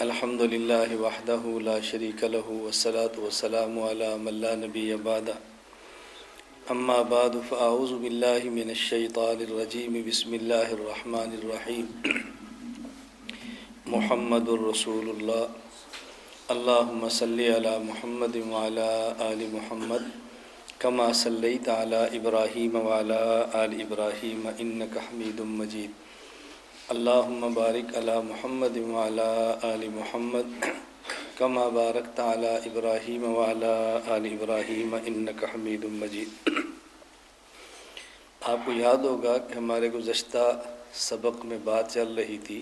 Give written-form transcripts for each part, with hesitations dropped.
الحمد للہ وحدہ لا شریک لہ والصلاة والسلام علی من لا نبی بعدہ اما بعد فاعوذ باللہ من الشیطان الرجیم بسم اللہ الرحمن الرحیم محمد الرسول اللہ اللہم صلی علی محمد وعلی آل محمد کما صلیت علی ابراہیم وعلی آل ابراہیم انک حمید مجید اللہم بارک علی محمد وعلی آل محمد کما بارکت علی ابراہیم وعلی آل ابراہیم انک حمید مجید۔ آپ کو یاد ہوگا کہ ہمارے گزشتہ سبق میں بات چل رہی تھی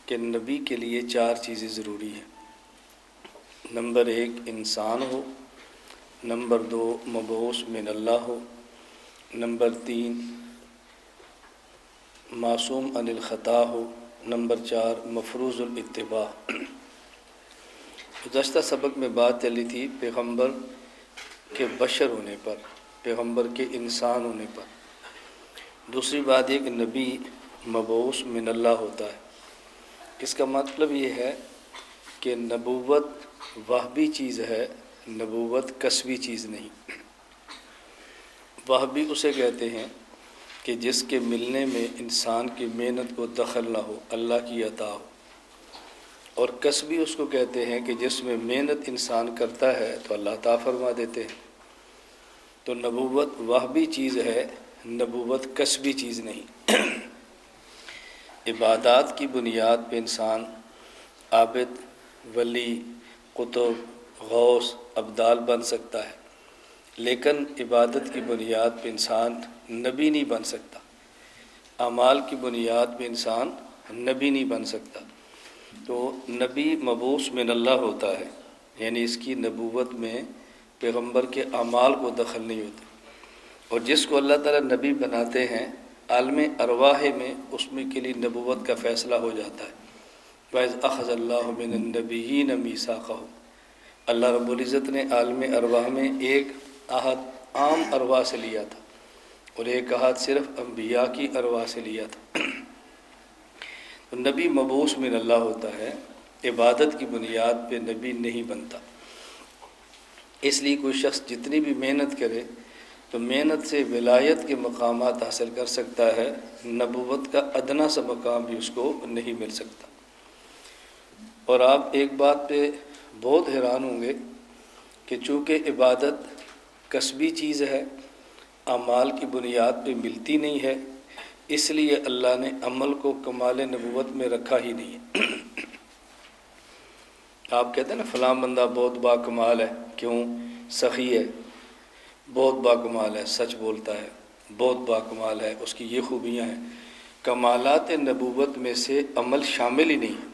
کہ نبی کے لیے 4 چیزیں ضروری ہیں۔ نمبر 1 انسان ہو، نمبر 2 مبعوث من اللہ ہو، نمبر 3 معصوم عن الخطا ہو، نمبر 4 مفروض الاتباع۔ گزشتہ سبق میں بات چلی تھی پیغمبر کے بشر ہونے پر، پیغمبر کے انسان ہونے پر۔ دوسری بات یہ کہ نبی مبعوث من اللہ ہوتا ہے۔ اس کا مطلب یہ ہے کہ نبوت وہبی چیز ہے، نبوت کسبی چیز نہیں۔ وہبی اسے کہتے ہیں کہ جس کے ملنے میں انسان کی محنت کو دخل نہ ہو، اللہ کی عطا ہو، اور کسبی اس کو کہتے ہیں کہ جس میں محنت انسان کرتا ہے تو اللہ عطا فرما دیتے ہیں۔ تو نبوت وہبی چیز ہے، نبوت کسبی چیز نہیں۔ عبادات کی بنیاد پہ انسان عابد، ولی، قطب، غوث، ابدال بن سکتا ہے، لیکن عبادت کی بنیاد پہ انسان نبی نہیں بن سکتا، اعمال کی بنیاد پہ انسان نبی نہیں بن سکتا۔ تو نبی مبعوث من اللہ ہوتا ہے، یعنی اس کی نبوت میں پیغمبر کے اعمال کو دخل نہیں ہوتا، اور جس کو اللہ تعالیٰ نبی بناتے ہیں عالم ارواح میں اس میں کے لیے نبوت کا فیصلہ ہو جاتا ہے۔ وَإِذْ أَخَذَ اللَّهُ مِنَ النَّبِيِّينَ مِيثَاقَهُمْ، اللہ رب العزت نے عالم ارواح میں ایک عہد عام ارواح سے لیا تھا اور ایک عہد صرف انبیاء کی ارواح سے لیا تھا۔ تو نبی مبعوث من اللہ ہوتا ہے، عبادت کی بنیاد پہ نبی نہیں بنتا۔ اس لیے کوئی شخص جتنی بھی محنت کرے تو محنت سے ولایت کے مقامات حاصل کر سکتا ہے، نبوت کا ادنا سا مقام بھی اس کو نہیں مل سکتا۔ اور آپ ایک بات پہ بہت حیران ہوں گے کہ چونکہ عبادت کسبی چیز ہے، اعمال کی بنیاد پہ ملتی نہیں ہے، اس لیے اللہ نے عمل کو کمال نبوت میں رکھا ہی نہیں ہے۔ آپ کہتے ہیں نا فلاں بندہ بہت با کمال ہے، کیوں؟ سخی ہے، بہت با کمال ہے، سچ بولتا ہے، بہت با کمال ہے، اس کی یہ خوبیاں ہیں۔ کمالات نبوت میں سے عمل شامل ہی نہیں ہے۔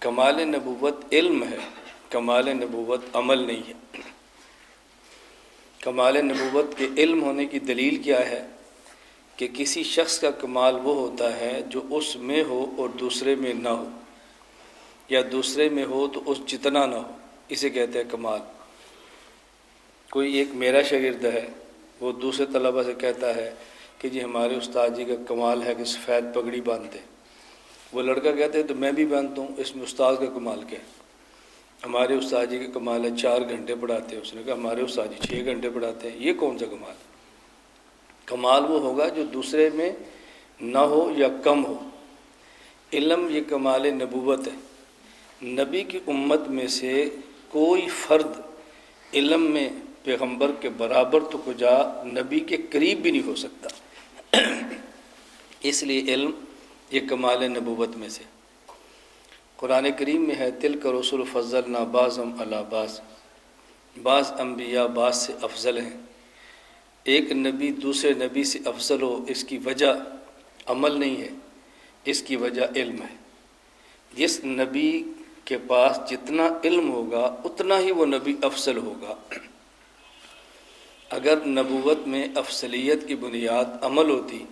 کمال نبوت علم ہے، کمال نبوت عمل نہیں ہے۔ کمال نبوت کے علم ہونے کی دلیل کیا ہے؟ کہ کسی شخص کا کمال وہ ہوتا ہے جو اس میں ہو اور دوسرے میں نہ ہو، یا دوسرے میں ہو تو اس جتنا نہ ہو، اسے کہتے ہیں کمال۔ کوئی ایک میرا شاگرد ہے، وہ دوسرے طلبہ سے کہتا ہے کہ جی ہمارے استاد جی کا کمال ہے کہ سفید پگڑی باندھتے۔ وہ لڑکا کہتے ہیں تو میں بھی باندھتا ہوں، اس میں استاد کا کمال کیا ہے؟ ہمارے استاد جی کا کمال ہے 4 گھنٹے پڑھاتے ہیں۔ اس نے کہا ہمارے استاد جی 6 گھنٹے پڑھاتے ہیں، یہ کون سا کمال؟ کمال وہ ہوگا جو دوسرے میں نہ ہو یا کم ہو۔ علم یہ کمال نبوت ہے۔ نبی کی امت میں سے کوئی فرد علم میں پیغمبر کے برابر تو کجا نبی کے قریب بھی نہیں ہو سکتا۔ اس لیے علم یہ کمال نبوت میں سے۔ قرآن کریم میں ہے تلک رسل فضلنا بعضهم علی بعض، بعض انبیاء بعض سے افضل ہیں۔ ایک نبی دوسرے نبی سے افضل ہو، اس کی وجہ عمل نہیں ہے، اس کی وجہ علم ہے۔ جس نبی کے پاس جتنا علم ہوگا اتنا ہی وہ نبی افضل ہوگا۔ اگر نبوت میں افضلیت کی بنیاد عمل ہوتی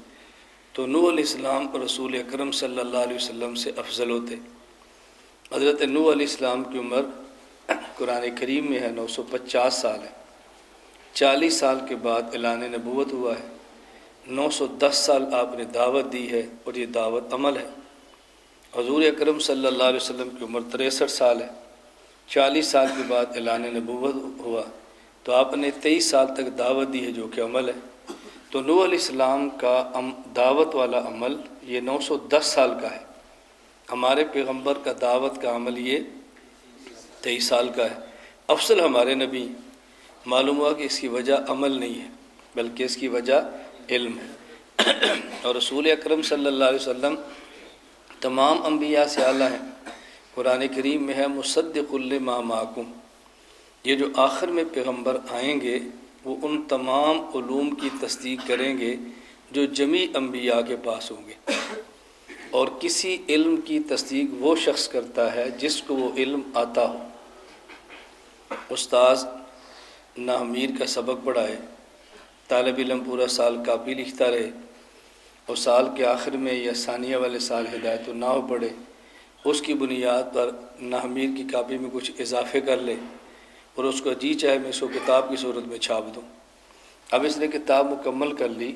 تو نوح علیہ السلام رسول اکرم صلی اللہ علیہ وسلم سے افضل ہوتے۔ حضرت نوح علیہ السلام کی عمر قرآن کریم میں ہے 950 سال ہے۔ 40 سال کے بعد اعلان نبوت ہوا ہے۔ 910 سال آپ نے دعوت دی ہے، اور یہ دعوت عمل ہے۔ حضور اکرم صلی اللہ علیہ وسلم کی عمر 63 سال ہے، 40 سال کے بعد اعلان نبوت ہوا تو آپ نے 23 سال تک دعوت دی ہے، جو کہ عمل ہے۔ تو نوح علیہ السلام کا دعوت والا عمل یہ 910 سال کا ہے، ہمارے پیغمبر کا دعوت کا عمل یہ 23 سال کا ہے۔ افضل ہمارے نبی، معلوم ہوا کہ اس کی وجہ عمل نہیں ہے بلکہ اس کی وجہ علم ہے۔ اور رسول اکرم صلی اللہ علیہ وسلم تمام انبیاء سے اعلیٰ ہیں۔ قرآن کریم میں ہے مصدق لما معکم، یہ جو آخر میں پیغمبر آئیں گے وہ ان تمام علوم کی تصدیق کریں گے جو جمیع انبیاء کے پاس ہوں گے، اور کسی علم کی تصدیق وہ شخص کرتا ہے جس کو وہ علم آتا ہو۔ استاذ ناہمیر کا سبق پڑھائے، طالب علم پورا سال کاپی لکھتا رہے اور سال کے آخر میں یا ثانیہ والے سال ہدایت النحو پڑھے، اس کی بنیاد پر ناہمیر کی کاپی میں کچھ اضافے کر لے اور اس کو جی چاہے میں اس کو کتاب کی صورت میں چھاپ دوں۔ اب اس نے کتاب مکمل کر لی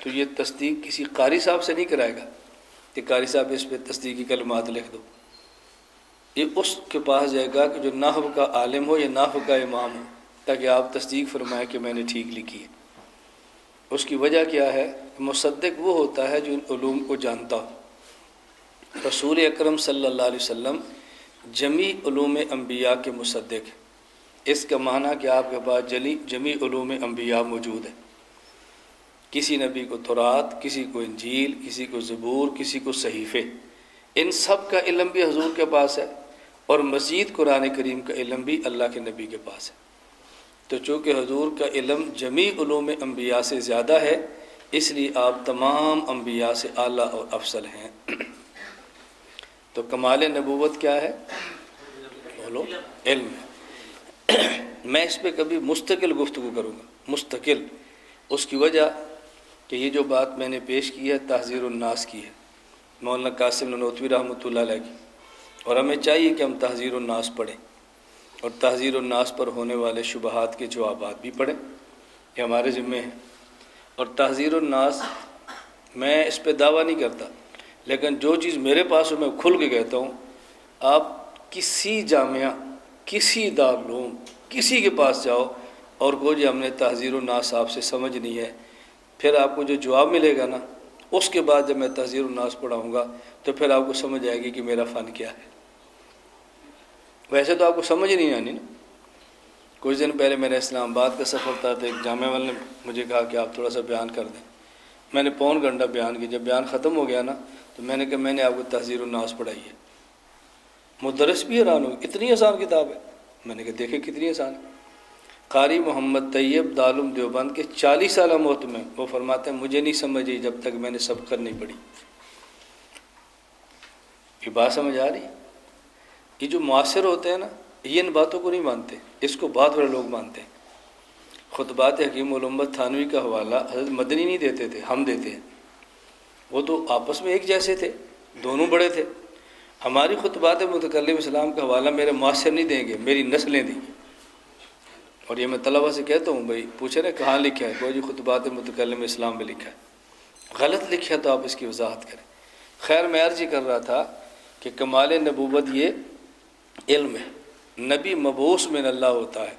تو یہ تصدیق کسی قاری صاحب سے نہیں کرائے گا کہ قاری صاحب اس پہ تصدیقی کلمات لکھ دو، یہ اس کے پاس جائے گا کہ جو نحو کا عالم ہو یا نحو کا امام ہو، تاکہ آپ تصدیق فرمائیں کہ میں نے ٹھیک لکھی ہے۔ اس کی وجہ کیا ہے؟ مصدق وہ ہوتا ہے جو ان علوم کو جانتا ہو۔ رسول اکرم صلی اللہ علیہ وسلم جمیع علوم انبیاء کے مصدق ہیں۔ اس کا معنی کہ آپ کے پاس جمیع علوم انبیاء موجود ہے۔ کسی نبی کو تورات، کسی کو انجیل، کسی کو زبور، کسی کو صحیفے، ان سب کا علم بھی حضور کے پاس ہے، اور مزید قرآن کریم کا علم بھی اللہ کے نبی کے پاس ہے۔ تو چونکہ حضور کا علم جمیع علوم انبیاء سے زیادہ ہے، اس لیے آپ تمام انبیاء سے اعلیٰ اور افضل ہیں۔ تو کمال نبوت کیا ہے؟ بولو، علم ہے۔ میں اس پہ کبھی مستقل گفتگو کروں گا، مستقل۔ اس کی وجہ کہ یہ جو بات میں نے پیش کی ہے تحذیر الناس کی ہے، مولانا قاسم نانوتوی رحمۃ اللہ علیہ کی، اور ہمیں چاہیے کہ ہم تحذیر الناس پڑھیں اور تحذیر الناس پر ہونے والے شبہات کے جوابات بھی پڑھیں، یہ ہمارے ذمہ ہیں۔ اور تحذیر الناس میں اس پہ دعویٰ نہیں کرتا، لیکن جو چیز میرے پاس ہو میں کھل کے کہتا ہوں۔ آپ کسی جامعہ، کسی دارالعلوم، کسی کے پاس جاؤ اور کو جو ہم نے تحذیر الناس آپ سے سمجھنی ہے، پھر آپ کو جو جواب ملے گا نا، اس کے بعد جب میں تحذیر الناس پڑھاؤں گا تو پھر آپ کو سمجھ آئے گی کہ میرا فن کیا ہے۔ ویسے تو آپ کو سمجھ نہیں آنی نا۔ کچھ دن پہلے میرا اسلام آباد کا سفر تھا تو ایک جامعہ والے نے مجھے کہا کہ آپ تھوڑا سا بیان کر دیں۔ میں نے پون گھنٹہ بیان کی، جب بیان ختم ہو گیا نا تو میں نے کہا میں نے آپ کو تحذیر الناس پڑھائی ہے۔ مدرس بھی حیران ہو، اتنی آسان کتاب ہے؟ میں نے کہا دیکھیں کتنی آسان ہے۔ قاری محمد طیب دارالعلوم دیوبند کے 40 سالہ محتم ہیں، وہ فرماتے ہیں مجھے نہیں سمجھ آئی جب تک میں نے سبق نہیں پڑھی۔ یہ بات سمجھ آ رہی ہے؟ یہ جو معاصر ہوتے ہیں نا، یہ ان باتوں کو نہیں مانتے، اس کو بہت بڑے لوگ مانتے ہیں۔ خطبات حکیم الامت تھانوی کا حوالہ حضرت مدنی نہیں دیتے تھے، ہم دیتے ہیں۔ وہ تو آپس میں ایک جیسے تھے، دونوں بڑے تھے۔ ہماری خطبات متکلم اسلام کا حوالہ میرے معاصر نہیں دیں گے، میری نسلیں دیں گے۔ اور یہ میں طلبہ سے کہتا ہوں، بھائی پوچھے نا کہاں لکھا ہے، کوئی جی خطبات متکلم اسلام میں لکھا ہے، غلط لکھا تو آپ اس کی وضاحت کریں۔ خیر میں عرض کر رہا تھا کہ کمال نبوت یہ علم ہے، نبی مبعوث من اللہ ہوتا ہے۔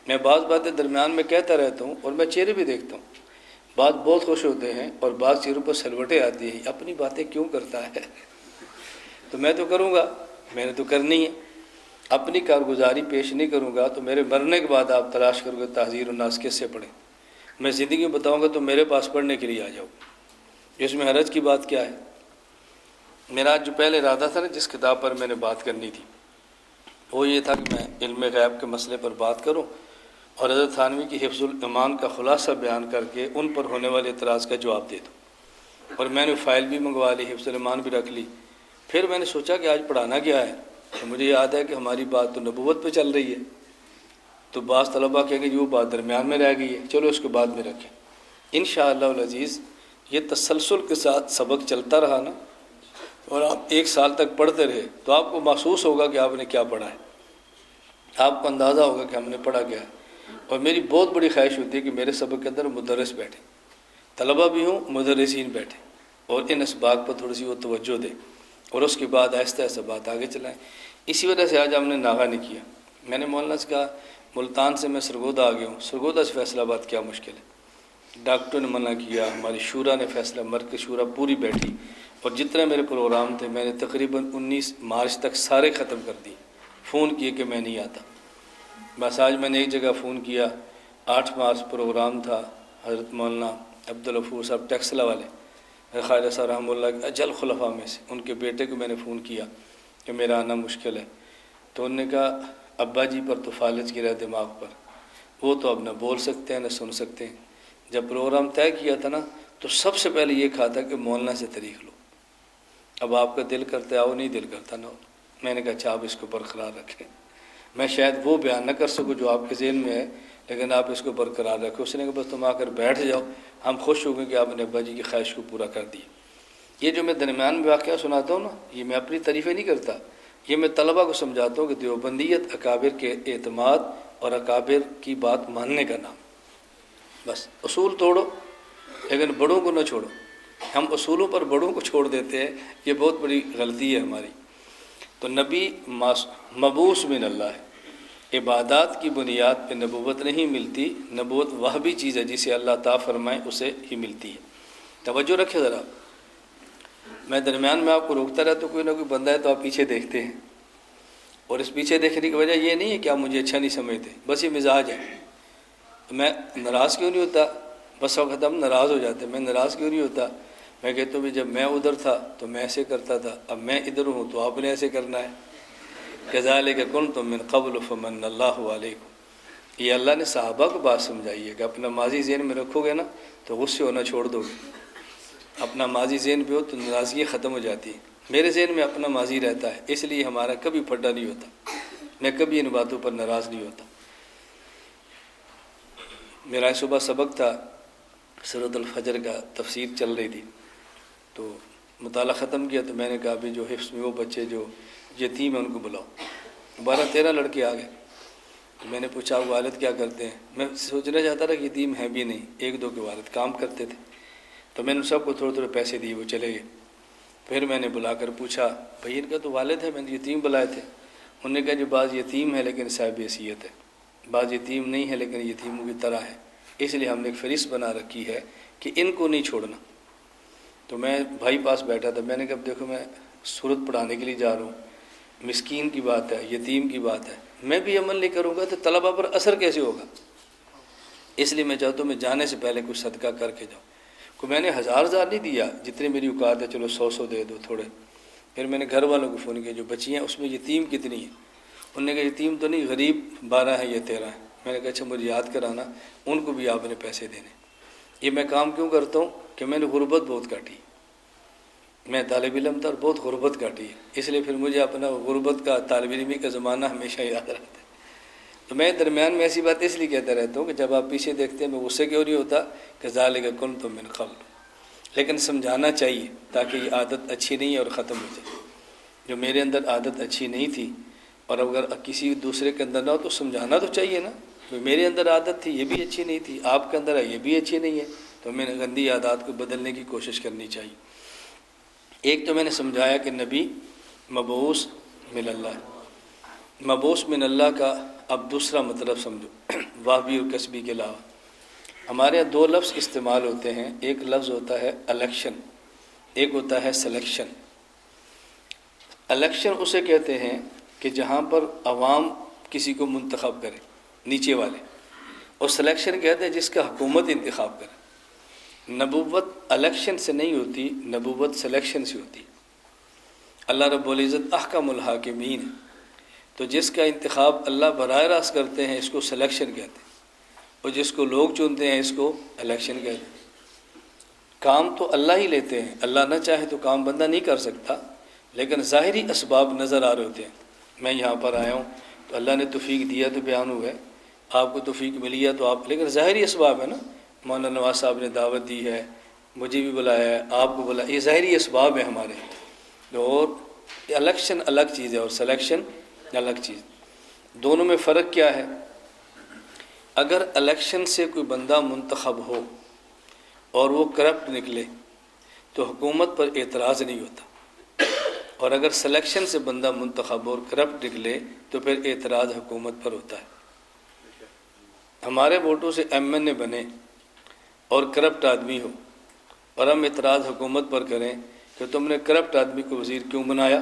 میں بعض باتیں درمیان میں کہتا رہتا ہوں اور میں چہرے بھی دیکھتا ہوں، بعض بہت خوش ہوتے ہیں اور بعض چہروں پر سلوٹیں آتی ہیں، اپنی باتیں کیوں کرتا ہے؟ تو میں تو کروں گا، میں نے تو کرنی ہے، اپنی کارگزاری پیش نہیں کروں گا تو میرے مرنے کے بعد آپ تلاش کرو گے تحذیر الناس کس سے پڑھیں۔ میں زندگی میں بتاؤں گا تو میرے پاس پڑھنے کے لیے آ جاؤ۔ اس میں حرج کی بات کیا ہے؟ میرا جو پہلے ارادہ تھا نا جس کتاب پر میں نے بات کرنی تھی، وہ یہ تھا کہ میں علم غیب کے مسئلے پر بات کروں اور حضرت تھانوی کی حفظ الایمان کا خلاصہ بیان کر کے ان پر ہونے والے اعتراض کا جواب دے دوں۔ اور میں نے فائل بھی منگوا لی، حفظ الایمان بھی رکھ لی۔ پھر میں نے سوچا کہ آج پڑھانا کیا ہے، تو مجھے یاد ہے کہ ہماری بات تو نبوت پہ چل رہی ہے، تو بعض طلباء کہیں گے جو بات درمیان میں رہ گئی ہے، چلو اس کو بعد میں رکھیں۔ انشاءاللہ العزیز یہ تسلسل کے ساتھ سبق چلتا رہا نا، اور آپ ایک سال تک پڑھتے رہے تو آپ کو محسوس ہوگا کہ آپ نے کیا پڑھا ہے، آپ کو اندازہ ہوگا کہ ہم نے پڑھا کیا ہے۔ اور میری بہت بڑی خواہش ہوتی ہے کہ میرے سبق کے اندر مدرس بیٹھے، طلبہ بھی ہوں، مدرسین بیٹھے، اور ان اسباق پر تھوڑی سی وہ توجہ دیں۔ اور اس کے بعد آہستہ آہستہ بات آگے چلائیں۔ اسی وجہ سے آج ہم نے ناغہ نہیں کیا۔ میں نے مولانا سے کہا ملتان سے میں سرگودا آ گیا ہوں، سرگودا سے فیصل آباد کیا مشکل ہے؟ ڈاکٹر نے منع کیا، ہماری شورا نے فیصلہ، مرکز شورا پوری بیٹھی، اور جتنے میرے پروگرام تھے میں نے تقریباً 19 مارچ تک سارے ختم کر دیے۔ فون کیے کہ میں نہیں آتا۔ بس آج میں نے ایک جگہ فون کیا، 8 مارچ پروگرام تھا، حضرت مولانا عبدالغفور صاحب ٹیکسلا والے، خواجہ صاحب رحمہ اللہ کے اجل خلفاء میں سے، ان کے بیٹے کو میں نے فون کیا کہ میرا آنا مشکل ہے، تو انہوں نے کہا ابا جی پر تو فالج گرا دماغ پر، وہ تو اب نہ بول سکتے ہیں نہ سن سکتے ہیں۔ جب پروگرام طے کیا تھا نا تو سب سے پہلے یہ کہا تھا کہ مولانا سے تاریخ لو، اب آپ کا دل کرتے آؤ، نہیں دل کرتا نہ ہو۔ میں نے کہا اچھا آپ اس کو برقرار رکھیں، میں شاید وہ بیان نہ کر سکوں جو آپ کے ذہن میں ہے، لیکن آپ اس کو برقرار رکھیں۔ اس نے کہا بس تم آ کر بیٹھ جاؤ، ہم خوش ہو گئے کہ آپ نے ابا جی کی خواہش کو پورا کر دیا۔ یہ جو میں درمیان میں واقعہ سناتا ہوں نا، یہ میں اپنی تعریفیں نہیں کرتا، یہ میں طلبہ کو سمجھاتا ہوں کہ دیوبندیت اکابر کے اعتماد اور اکابر کی بات ماننے کا نام۔ بس اصول توڑو لیکن بڑوں کو نہ چھوڑو۔ ہم اصولوں پر بڑوں کو چھوڑ دیتے ہیں، یہ بہت بڑی غلطی ہے ہماری۔ تو نبی مبعوث من اللہ ہے، عبادات کی بنیاد پہ نبوت نہیں ملتی، نبوت وہ بھی چیز ہے جسے اللہ تعالیٰ فرمائے اسے ہی ملتی ہے۔ توجہ رکھے ذرا، میں درمیان میں آپ کو روکتا رہتا ہوں، کوئی نہ کوئی بندہ ہے تو آپ پیچھے دیکھتے ہیں، اور اس پیچھے دیکھنے کی وجہ یہ نہیں ہے کہ آپ مجھے اچھا نہیں سمجھتے، بس یہ مزاج ہے۔ میں ناراض کیوں نہیں ہوتا؟ بس وقت ہم ناراض ہو جاتے ہیں، میں ناراض کیوں نہیں ہوتا؟ میں کہتا ہوں جب میں ادھر تھا تو میں ایسے کرتا تھا، اب میں ادھر ہوں تو آپ نے ایسے کرنا ہے۔ کذالک کنتم من قبل فمن اللہ علیکم، یہ اللہ نے صحابہ کو بات سمجھائی ہے کہ اپنا ماضی ذہن میں رکھو گے نا تو غصے ہونا چھوڑ دو گے۔ اپنا ماضی ذہن پہ ہو تو ناراضگی ختم ہو جاتی ہے۔ میرے ذہن میں اپنا ماضی رہتا ہے، اس لیے ہمارا کبھی پھڈا نہیں ہوتا، میں کبھی ان باتوں پر ناراض نہیں ہوتا۔ میرا صبح سبق تھا، سورۃ الفجر کا تفسیر چل رہی تھی، تو مطالعہ ختم کیا تو میں نے کہا بھی جو حفظ میں وہ بچے جو یتیم ہیں ان کو بلاؤ۔ 12-13 لڑکے آ گئے، میں نے پوچھا والد کیا کرتے ہیں؟ میں سوچنا چاہتا تھا کہ یتیم ہیں بھی نہیں، 1-2 کے والد کام کرتے تھے، تو میں نے سب کو تھوڑے تھوڑے پیسے دیے، وہ چلے گئے۔ پھر میں نے بلا کر پوچھا بھائی ان کا تو والد ہے، میں نے یتیم بلائے تھے۔ انہوں نے کہا جو بعض یتیم ہے لیکن صاحب حیثیت ہے، بعض یتیم نہیں ہے لیکن یتیموں کی طرح ہے، اس لیے ہم نے ایک فہرست بنا رکھی ہے کہ ان کو نہیں چھوڑنا۔ تو میں بھائی پاس بیٹھا تھا، میں نے کہا دیکھو میں سورت پڑھانے کے لیے جا رہا ہوں، مسکین کی بات ہے، یتیم کی بات ہے، میں بھی عمل نہیں کروں گا تو طلبہ پر اثر کیسے ہوگا؟ اس لیے میں چاہتا ہوں میں جانے سے پہلے کچھ صدقہ کر کے جاؤں۔ کو میں نے 1000 نہیں دیا، جتنے میری اوقات ہے چلو 100 دے دو تھوڑے۔ پھر میں نے گھر والوں کو فون کیا جو بچی ہیں اس میں یتیم کتنی ہیں؟ انہوں نے کہا یتیم تو نہیں، غریب 12 ہیں یا 13 ہیں۔ میں نے کہا اچھا مجھے یاد کرانا، ان کو بھی آپ نے پیسے دینے۔ یہ میں کام کیوں کرتا ہوں کہ میں نے غربت بہت کاٹی، میں طالب علم تھا اور بہت غربت کاٹی ہے، اس لیے پھر مجھے اپنا غربت کا طالب علمی کا زمانہ ہمیشہ یاد رہتا ہے۔ تو میں درمیان میں ایسی بات اس لیے کہتا رہتا ہوں کہ جب آپ پیچھے دیکھتے ہیں میں غصے کیوں نہیں ہوتا کہ ذالک کنتم من قبل، لیکن سمجھانا چاہیے تاکہ یہ عادت اچھی نہیں ہے اور ختم ہو جائے۔ جو میرے اندر عادت اچھی نہیں تھی اور اگر کسی دوسرے کے اندر نہ ہو تو سمجھانا تو چاہیے نا، میرے اندر عادت تھی یہ بھی اچھی نہیں تھی، آپ کے اندر ہے یہ بھی اچھی نہیں ہے، تو میں نے گندی عادات کو بدلنے کی کوشش کرنی چاہیے۔ ایک تو میں نے سمجھایا کہ نبی مبعوث من اللہ ہے، مبعوث من اللہ کا اب دوسرا مطلب سمجھو واہبی اور کسبی کے علاوہ۔ ہمارے یہاں 2 لفظ استعمال ہوتے ہیں، ایک لفظ ہوتا ہے الیکشن، ایک ہوتا ہے سلیکشن۔ الیکشن اسے کہتے ہیں کہ جہاں پر عوام کسی کو منتخب کرے، نیچے والے، اور سلیکشن کہتے ہیں جس کا حکومت انتخاب کرے۔ نبوت الیکشن سے نہیں ہوتی، نبوت سلیکشن سے ہوتی۔ اللہ رب العزت احکم الحاکمین، تو جس کا انتخاب اللہ براہ راست کرتے ہیں اس کو سلیکشن کہتے ہیں، اور جس کو لوگ چنتے ہیں اس کو الیکشن کہتے ہیں۔ کام تو اللہ ہی لیتے ہیں، اللہ نہ چاہے تو کام بندہ نہیں کر سکتا، لیکن ظاہری اسباب نظر آ رہے ہوتے ہیں۔ میں یہاں پر آیا ہوں تو اللہ نے توفیق دیا تو بیان ہوا ہے، آپ کو توفیق ملی ہے تو آپ، لیکن ظاہری اسباب ہے نا، مولانا نواز صاحب نے دعوت دی ہے، مجھے بھی بلایا ہے، آپ کو بلایا، یہ ظاہری اسباب ہیں ہمارے۔ اور الیکشن الگ چیز ہے اور سلیکشن الگ چیز، دونوں میں فرق کیا ہے؟ اگر الیکشن سے کوئی بندہ منتخب ہو اور وہ کرپٹ نکلے تو حکومت پر اعتراض نہیں ہوتا، اور اگر سلیکشن سے بندہ منتخب اور کرپٹ نکلے تو پھر اعتراض حکومت پر ہوتا ہے۔ ہمارے ووٹوں سے ایم این اے بنے اور کرپٹ آدمی ہو اور ہم اعتراض حکومت پر کریں کہ تم نے کرپٹ آدمی کو وزیر کیوں بنایا،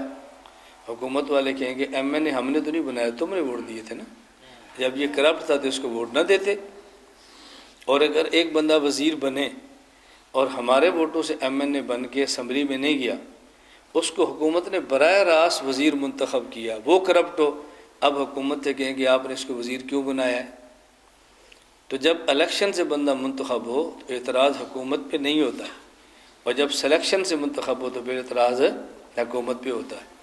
حکومت والے کہیں گے ایم این اے ہم نے تو نہیں بنایا، تم نے ووٹ دیے تھے نا، جب یہ کرپٹ تھا تو اس کو ووٹ نہ دیتے۔ اور اگر ایک بندہ وزیر بنے اور ہمارے ووٹوں سے ایم این اے بن کے اسمبلی میں نہیں گیا، اس کو حکومت نے براہ راست وزیر منتخب کیا، وہ کرپٹ ہو، اب حکومت سے کہیں گے آپ نے اس کو وزیر کیوں بنایا ہے۔ تو جب الیکشن سے بندہ منتخب ہو تو اعتراض حکومت پہ نہیں ہوتا ہے، اور جب سلیکشن سے منتخب ہو تو پھر اعتراض حکومت پہ ہوتا ہے۔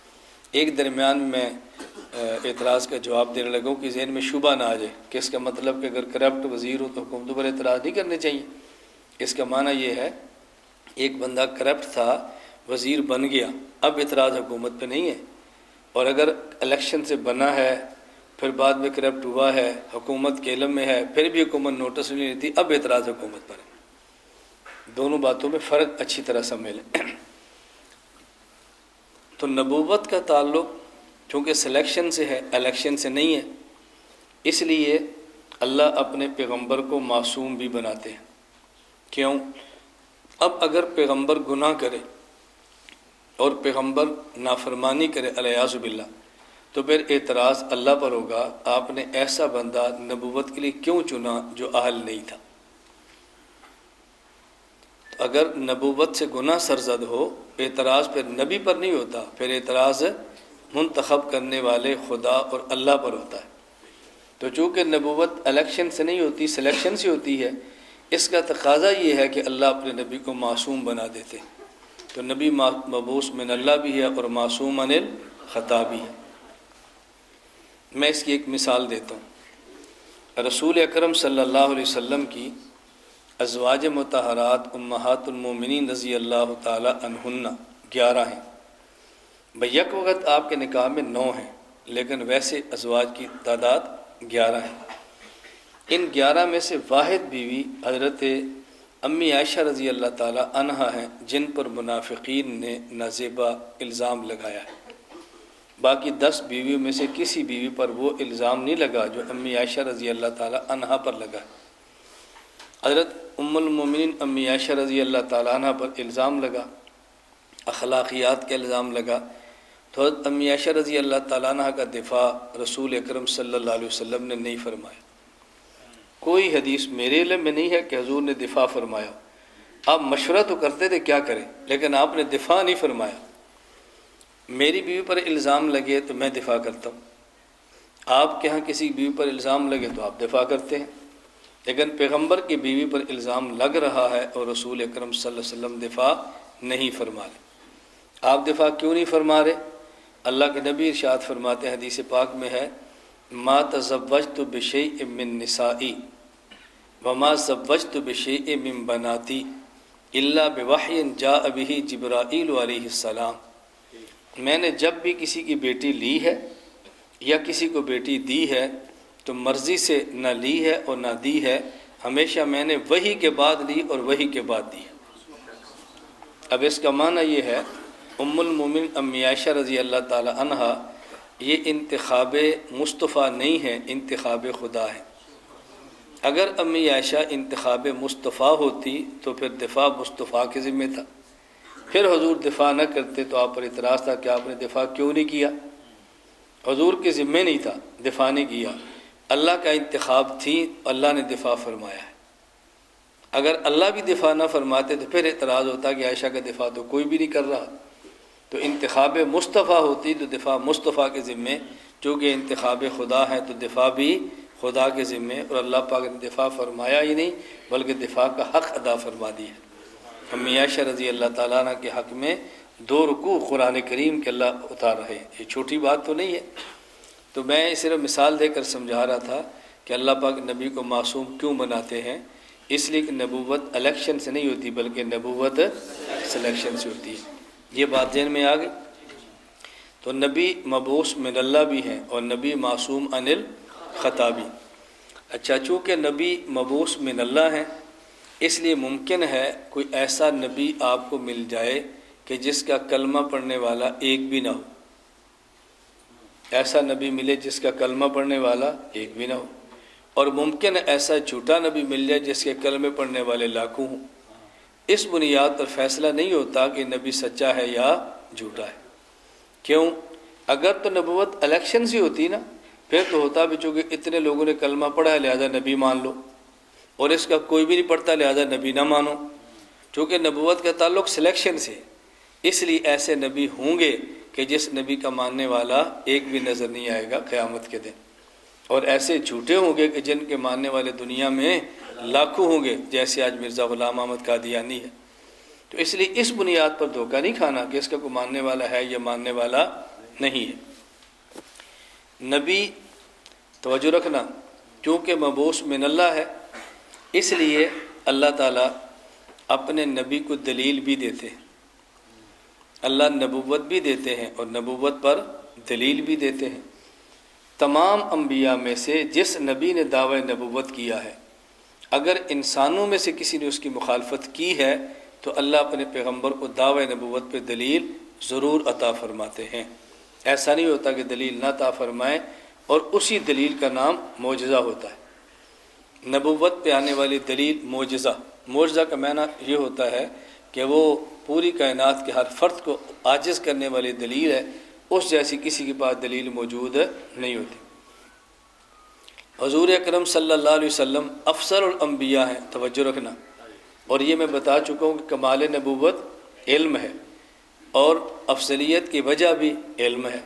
ایک درمیان میں اعتراض کا جواب دینے لگا ہوں کہ ذہن میں شبہ نہ آ جائے کہ اس کا مطلب کہ اگر کرپٹ وزیر ہو تو حکومتوں پر اعتراض نہیں کرنے چاہیے۔ اس کا معنی یہ ہے ایک بندہ کرپٹ تھا، وزیر بن گیا، اب اعتراض حکومت پہ نہیں ہے، اور اگر الیکشن سے بنا ہے پھر بعد میں کرپٹ ہوا ہے، حکومت کے علم میں ہے، پھر بھی حکومت نوٹس نہیں لیتی، اب اعتراض حکومت پر ہے۔ دونوں باتوں میں فرق اچھی طرح سمجھ لیں۔ تو نبوت کا تعلق چونکہ سلیکشن سے ہے، الیکشن سے نہیں ہے، اس لیے اللہ اپنے پیغمبر کو معصوم بھی بناتے ہیں۔ کیوں؟ اب اگر پیغمبر گناہ کرے اور پیغمبر نافرمانی کرے الیاذ باللہ، تو پھر اعتراض اللہ پر ہوگا آپ نے ایسا بندہ نبوت کے لیے کیوں چنا جو اہل نہیں تھا۔ اگر نبوت سے گناہ سرزد ہو، اعتراض پھر نبی پر نہیں ہوتا، پھر اعتراض منتخب کرنے والے خدا اور اللہ پر ہوتا ہے۔ تو چونکہ نبوت الیکشن سے نہیں ہوتی، سلیکشن سے ہوتی ہے، اس کا تقاضا یہ ہے کہ اللہ اپنے نبی کو معصوم بنا دیتے۔ تو نبی مبعوث من اللہ بھی ہے اور معصوم عن الخطا بھی ہے۔ میں اس کی ایک مثال دیتا ہوں۔ رسول اکرم صلی اللہ علیہ وسلم کی ازواج مطہرات امہات المومنین رضی اللہ تعالی عنہن 11 ہیں۔ بیک وقت آپ کے نکاح میں 9 ہیں، لیکن ویسے ازواج کی تعداد 11 ہے۔ ان 11 میں سے واحد بیوی حضرت امی عائشہ رضی اللہ تعالی عنہا ہیں، جن پر منافقین نے نازیبہ الزام لگایا ہے۔ باقی 10 بیویوں میں سے کسی بیوی پر وہ الزام نہیں لگا جو امی عائشہ رضی اللہ تعالی عنہا پر لگا ہے۔ حضرت ام المومنین امی عائشہ رضی اللہ تعالی عنہا پر الزام لگا، اخلاقیات کا الزام لگا، تو حضرت امی عائشہ رضی اللہ تعالیٰ عنہ کا دفاع رسول اکرم صلی اللہ علیہ وسلم نے نہیں فرمایا۔ کوئی حدیث میرے علم میں نہیں ہے کہ حضور نے دفاع فرمایا۔ آپ مشورہ تو کرتے تھے کیا کریں، لیکن آپ نے دفاع نہیں فرمایا۔ میری بیوی پر الزام لگے تو میں دفاع کرتا ہوں، آپ کے ہاں کسی بیوی پر الزام لگے تو آپ دفاع کرتے ہیں، لیکن پیغمبر کی بیوی پر الزام لگ رہا ہے اور رسول اکرم صلی اللہ علیہ وسلم دفاع نہیں فرما رہے۔ آپ دفاع کیوں نہیں فرما رہے؟ اللہ کے نبی ارشاد فرماتے ہیں، حدیث پاک میں ہے، ما تزوجت بشیء من نسائی وما زوجت بشیء من بناتی الا بوحی جاء به جبرائیل علیہ السلام۔ میں نے جب بھی کسی کی بیٹی لی ہے یا کسی کو بیٹی دی ہے تو مرضی سے نہ لی ہے اور نہ دی ہے، ہمیشہ میں نے وحی کے بعد لی اور وحی کے بعد دی ہے۔ اب اس کا معنی یہ ہے ام المومن امی عائشہ رضی اللہ تعالی عنہا یہ انتخاب مصطفیٰ نہیں ہے، انتخاب خدا ہے۔ اگر امی عائشہ انتخاب مصطفیٰ ہوتی تو پھر دفاع مصطفیٰ کے ذمہ تھا، پھر حضور دفاع نہ کرتے تو آپ پر اعتراض تھا کہ آپ نے دفاع کیوں نہیں کیا۔ حضور کے ذمہ نہیں تھا، دفاع نہیں کیا، اللہ کا انتخاب تھی، اللہ نے دفاع فرمایا ہے۔ اگر اللہ بھی دفاع نہ فرماتے تو پھر اعتراض ہوتا کہ عائشہ کا دفاع تو کوئی بھی نہیں کر رہا۔ تو انتخاب مصطفیٰ ہوتی تو دفاع مصطفیٰ کے ذمے، چونکہ انتخاب خدا ہے تو دفاع بھی خدا کے ذمے، اور اللہ پاک نے دفاع فرمایا ہی نہیں بلکہ دفاع کا حق ادا فرما دیا۔ امی عائشہ رضی اللہ تعالیٰ عنہ کے حق میں 2 رکوع قرآن کریم کے اللہ اتار رہے ہیں، یہ چھوٹی بات تو نہیں ہے۔ تو میں صرف مثال دے کر سمجھا رہا تھا کہ اللہ پاک نبی کو معصوم کیوں بناتے ہیں، اس لیے کہ نبوت الیکشن سے نہیں ہوتی بلکہ نبوت سلیکشن سے ہوتی ہے۔ یہ بات ذہن میں آ گئی۔ تو نبی مبعوث من اللہ بھی ہیں اور نبی معصوم عن الخطا بھی۔ اچھا، چونکہ نبی مبعوث من اللہ ہیں اس لیے ممکن ہے کوئی ایسا نبی آپ کو مل جائے کہ جس کا کلمہ پڑھنے والا ایک بھی نہ ہو، ایسا نبی ملے جس کا کلمہ پڑھنے والا ایک بھی نہ ہو، اور ممکن ہے ایسا جھوٹا نبی مل جائے جس کے کلمے پڑھنے والے لاکھوں ہوں۔ اس بنیاد پر فیصلہ نہیں ہوتا کہ نبی سچا ہے یا جھوٹا ہے۔ کیوں؟ اگر تو نبوت الیکشن سے ہوتی نا، پھر تو ہوتا بھی چونکہ اتنے لوگوں نے کلمہ پڑھا ہے لہذا نبی مان لو، اور اس کا کوئی بھی نہیں پڑھتا لہذا نبی نہ مانو۔ چونکہ نبوت کا تعلق سلیکشن سے، اس لیے ایسے نبی ہوں گے کہ جس نبی کا ماننے والا ایک بھی نظر نہیں آئے گا قیامت کے دن، اور ایسے جھوٹے ہوں گے کہ جن کے ماننے والے دنیا میں لاکھوں ہوں گے، جیسے آج مرزا غلام احمد قادیانی ہے۔ تو اس لیے اس بنیاد پر دھوکہ نہیں کھانا کہ اس کا کوئی ماننے والا ہے یا ماننے والا نہیں ہے۔ نبی، توجہ رکھنا، چونکہ مبعوث من اللہ ہے، اس لیے اللہ تعالیٰ اپنے نبی کو دلیل بھی دیتے ہیں۔ اللہ نبوت بھی دیتے ہیں اور نبوت پر دلیل بھی دیتے ہیں۔ تمام انبیاء میں سے جس نبی نے دعوی نبوت کیا ہے، اگر انسانوں میں سے کسی نے اس کی مخالفت کی ہے تو اللہ اپنے پیغمبر کو دعوی نبوت پہ دلیل ضرور عطا فرماتے ہیں۔ ایسا نہیں ہوتا کہ دلیل نہ عطا فرمائے، اور اسی دلیل کا نام معجزہ ہوتا ہے۔ نبوت پہ آنے والی دلیل معجزہ، معجزہ کا معنی یہ ہوتا ہے کہ وہ پوری کائنات کے ہر فرد کو عاجز کرنے والی دلیل ہے، اس جیسی کسی کے پاس دلیل موجود نہیں ہوتی۔ حضور اکرم صلی اللہ علیہ وسلم افضل الانبیاء ہیں، توجہ رکھنا، اور یہ میں بتا چکا ہوں کہ کمال نبوت علم ہے، اور افضلیت کی وجہ بھی علم ہے۔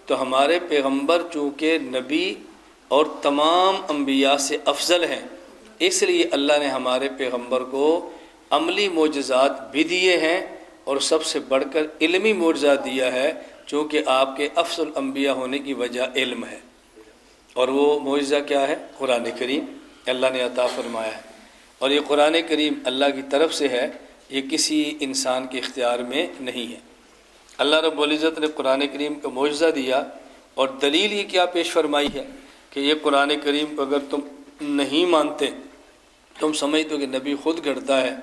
تو ہمارے پیغمبر چونکہ نبی اور تمام انبیاء سے افضل ہیں، اس لیے اللہ نے ہمارے پیغمبر کو عملی معجزات بھی دیے ہیں، اور سب سے بڑھ کر علمی معجزہ دیا ہے، چونکہ آپ کے افضل انبیاء ہونے کی وجہ علم ہے۔ اور وہ معجزہ کیا ہے؟ قرآن کریم اللہ نے عطا فرمایا ہے، اور یہ قرآن کریم اللہ کی طرف سے ہے، یہ کسی انسان کے اختیار میں نہیں ہے۔ اللہ رب العزت نے قرآن کریم کا معجزہ دیا، اور دلیل یہ کیا پیش فرمائی ہے کہ یہ قرآن کریم کو اگر تم نہیں مانتے، تم سمجھتے ہو کہ نبی خود گھڑتا ہے،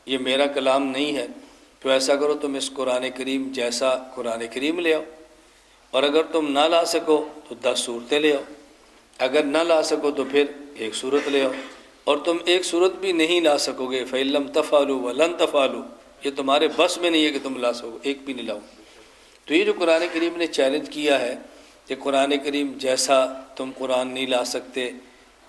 یہ میرا کلام نہیں ہے، تو ایسا کرو تم اس قرآن کریم جیسا قرآن کریم لے آؤ، اور اگر تم نہ لا سکو تو 10 صورتیں لے آؤ، اگر نہ لا سکو تو پھر 1 صورت لے آؤ، اور تم 1 صورت بھی نہیں لا سکو گے فَإِن لَّمْ تَفْعَلُوا وَلَن تَفْعَلُوا، یہ تمہارے بس میں نہیں ہے کہ تم لا سکو، ایک بھی نہیں لاؤ۔ تو یہ جو قرآن کریم نے چیلنج کیا ہے کہ قرآن کریم جیسا تم قرآن نہیں لا سکتے،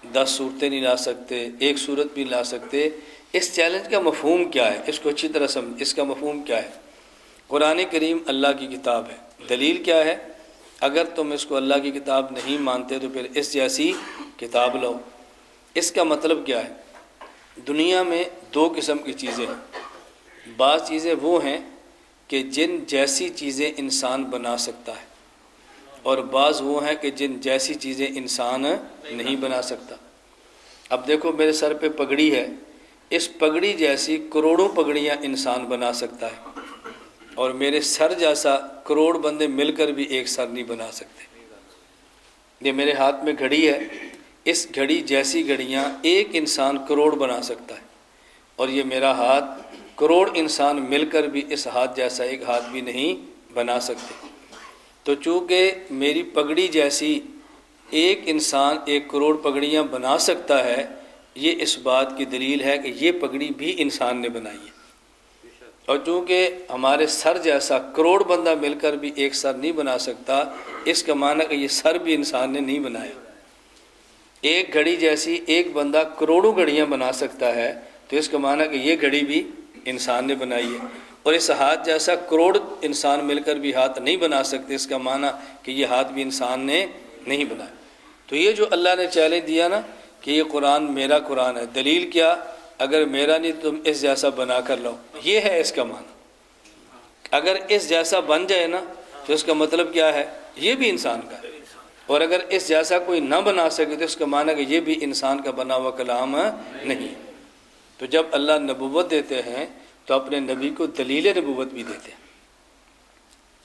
10 صورتیں نہیں لا سکتے، 1 صورت بھی لا سکتے، اس چیلنج کا مفہوم کیا ہے؟ اس کو اچھی طرح سمجھ، اس کا مفہوم کیا ہے؟ قرآن کریم اللہ کی کتاب ہے، دلیل کیا ہے؟ اگر تم اس کو اللہ کی کتاب نہیں مانتے تو پھر اس جیسی کتاب لاؤ۔ اس کا مطلب کیا ہے؟ دنیا میں 2 قسم کی چیزیں ہیں۔ بعض چیزیں وہ ہیں کہ جن جیسی چیزیں انسان بنا سکتا ہے، اور بعض وہ ہیں کہ جن جیسی چیزیں انسان نہیں بنا سکتا۔ اب دیکھو میرے سر پہ پگڑی ہے، اس پگڑی جیسی کروڑوں پگڑیاں انسان بنا سکتا ہے، اور میرے سر جیسا کروڑ بندے مل کر بھی ایک سر نہیں بنا سکتے۔ یہ میرے ہاتھ میں گھڑی ہے، اس گھڑی جیسی گھڑیاں ایک انسان کروڑ بنا سکتا ہے، اور یہ میرا ہاتھ کروڑ انسان مل کر بھی اس ہاتھ جیسا ایک ہاتھ بھی نہیں بنا سکتے۔ تو چونکہ میری پگڑی جیسی ایک انسان 1 کروڑ پگڑیاں بنا سکتا ہے، یہ اس بات کی دلیل ہے کہ یہ پگڑی بھی انسان نے بنائی ہے۔ اور چونکہ ہمارے سر جیسا کروڑ بندہ مل کر بھی ایک سر نہیں بنا سکتا، اس کا معنی کہ یہ سر بھی انسان نے نہیں بنایا۔ ایک گھڑی جیسی ایک بندہ کروڑوں گھڑیاں بنا سکتا ہے، تو اس کا معنی کہ یہ گھڑی بھی انسان نے بنائی ہے۔ اور اس ہاتھ جیسا کروڑ انسان مل کر بھی ہاتھ نہیں بنا سکتے، اس کا معنی کہ یہ ہاتھ بھی انسان نے نہیں بنایا۔ تو یہ جو اللہ نے چیلنج دیا نا کہ یہ قرآن میرا قرآن ہے، دلیل کیا؟ اگر میرا نہیں تم اس جیسا بنا کر لاؤ، یہ ہے اس کا معنی۔ اگر اس جیسا بن جائے نا تو اس کا مطلب کیا ہے؟ یہ بھی انسان کا ہے، اور اگر اس جیسا کوئی نہ بنا سکے تو اس کا معنی کہ یہ بھی انسان کا بنا ہوا کلام نہیں۔ تو جب اللہ نبوت دیتے ہیں تو اپنے نبی کو دلیل نبوت بھی دیتے ہیں۔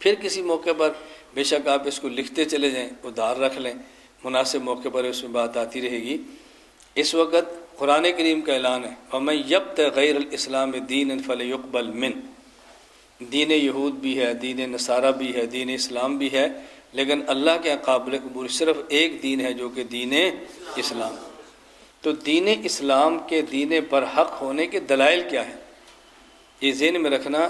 پھر کسی موقع پر بے شک آپ اس کو لکھتے چلے جائیں، ادھار رکھ لیں، مناسب موقع پر اس میں بات آتی رہے گی۔ اس وقت قرآن کریم کا اعلان ہے وَمَن يَبْتَغِ غَيْرَ الْإِسْلَامِ دِينًا فَلَن يُقْبَلَ مِنْهُ، دین یہود بھی ہے، دین نصارہ بھی ہے، دین اسلام بھی ہے، لیکن اللہ کے قابل قبول صرف ایک دین ہے جو کہ دین اسلام۔ تو دین اسلام کے دین برحق ہونے کے دلائل کیا ہیں؟ یہ ذہن میں رکھنا،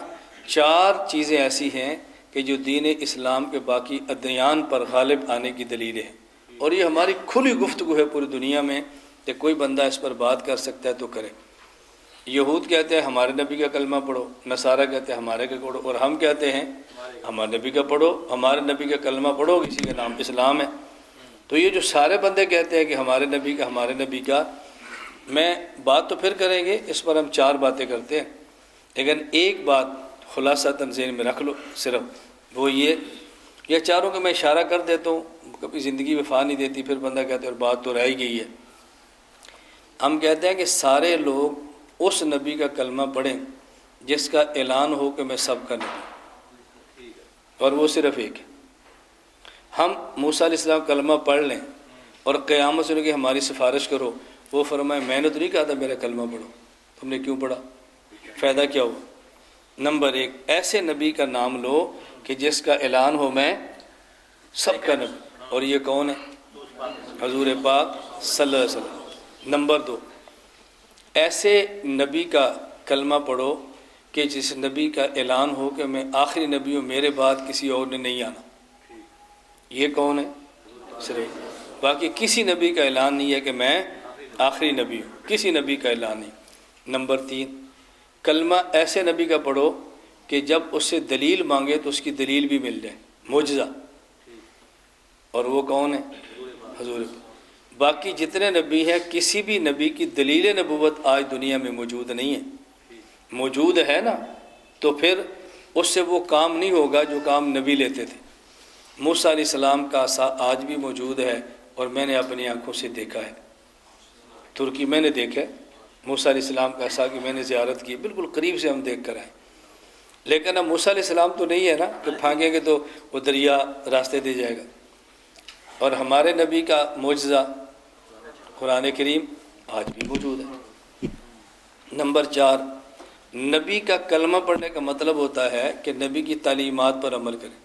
4 چیزیں ایسی ہیں کہ جو دین اسلام کے باقی ادیان پر غالب آنے کی دلیل ہے، اور یہ ہماری کھلی گفتگو ہے پوری دنیا میں کہ کوئی بندہ اس پر بات کر سکتا ہے تو کرے۔ یہود کہتے ہیں ہمارے نبی کا کلمہ پڑھو، نصارہ کہتے ہیں ہمارے کا پڑھو، اور ہم کہتے ہیں ہمارے نبی کا پڑھو، ہمارے نبی کا کلمہ پڑھو، کسی کا نام اسلام ہے۔ تو یہ جو سارے بندے کہتے ہیں کہ ہمارے نبی کا، میں بات تو پھر کریں گے، اس پر ہم 4 باتیں کرتے ہیں، لیکن ایک بات خلاصہ ذہن میں رکھ لو صرف، وہ یہ چاروں کا میں اشارہ کر دیتا ہوں، کبھی زندگی وفا نہیں دیتی، پھر بندہ کہتا ہے اور بات تو رہ ہی گئی ہے۔ ہم کہتے ہیں کہ سارے لوگ اس نبی کا کلمہ پڑھیں جس کا اعلان ہو کہ میں سب کا نبی، اور وہ صرف ایک ہے۔ ہم موسیٰ علیہ السلام کلمہ پڑھ لیں اور قیامت سے لے کے ہماری سفارش کرو، وہ فرمائے میں نے تو نہیں کہا تھا میرا کلمہ پڑھو، تم نے کیوں پڑھا؟ فائدہ کیا ہوا؟ نمبر 1، ایسے نبی کا نام لو کہ جس کا اعلان ہو میں سب کا نبی، اور یہ کون ہے؟ حضور پاک صلی اللہ علیہ وسلم۔ نمبر 2، ایسے نبی کا کلمہ پڑھو کہ جس نبی کا اعلان ہو کہ میں آخری نبی ہوں، میرے بعد کسی اور نے نہیں آنا۔ یہ کون ہے؟ صرف، باقی کسی نبی کا اعلان نہیں ہے کہ میں آخری نبی ہوں، کسی نبی کا اعلان نہیں۔ نمبر 3، کلمہ ایسے نبی کا پڑھو کہ جب اس سے دلیل مانگے تو اس کی دلیل بھی مل جائے، معجزہ، اور وہ کون ہے؟ حضور۔ باقی جتنے نبی ہیں کسی بھی نبی کی دلیل نبوت آج دنیا میں موجود نہیں ہے، موجود ہے نا تو پھر اس سے وہ کام نہیں ہوگا جو کام نبی لیتے تھے۔ موسیٰ علیہ السلام کا عصا آج بھی موجود ہے، اور میں نے اپنی آنکھوں سے دیکھا ہے، ترکی میں نے دیکھا ہے موسیٰ علیہ السلام کا عصا کی میں نے زیارت کی، بالکل قریب سے ہم دیکھ کر آئے۔ لیکن اب موسیٰ علیہ السلام تو نہیں ہے نا کہ پھانگیں گے تو وہ دریا راستے دے جائے گا، اور ہمارے نبی کا معجزہ قرآن کریم آج بھی موجود ہے۔ نمبر 4، نبی کا کلمہ پڑھنے کا مطلب ہوتا ہے کہ نبی کی تعلیمات پر عمل کریں۔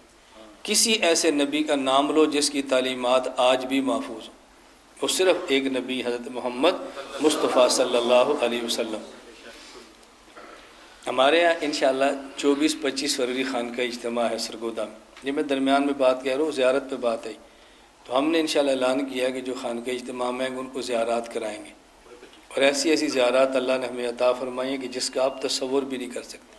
کسی ایسے نبی کا نام لو جس کی تعلیمات آج بھی محفوظ ہوں، وہ صرف ایک نبی حضرت محمد مصطفیٰ صلی اللہ علیہ وسلم۔ ہمارے یہاں انشاءاللہ 24-25 فروری خانقاہ اجتماع ہے سرگودا میں، یہ میں درمیان میں بات کہہ رہا ہوں، زیارت پہ بات آئی تو ہم نے انشاءاللہ اعلان کیا کہ جو خانقاہ اجتماع میں ان کو زیارات کرائیں گے، اور ایسی ایسی زیارات اللہ نے ہمیں عطا فرمائی ہیں کہ جس کا آپ تصور بھی نہیں کر سکتے۔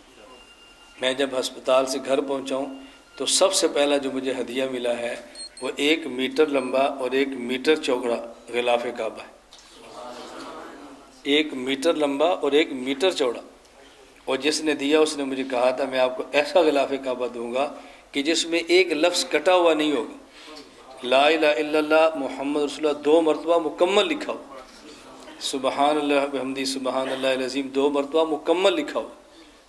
میں جب ہسپتال سے گھر پہنچا ہوں تو سب سے پہلا جو مجھے ہدیہ ملا ہے وہ 1 میٹر لمبا اور 1 میٹر چوڑا غلاف کعبہ ہے، 1 میٹر لمبا اور 1 میٹر چوڑا، اور جس نے دیا اس نے مجھے کہا تھا میں آپ کو ایسا غلاف کعبہ دوں گا کہ جس میں ایک لفظ کٹا ہوا نہیں ہوگا، لا الہ الا اللہ محمد رسول اللہ 2 مرتبہ مکمل لکھا ہو، سبحان اللہ بحمدی سبحان اللہ العظیم 2 مرتبہ مکمل لکھا ہو،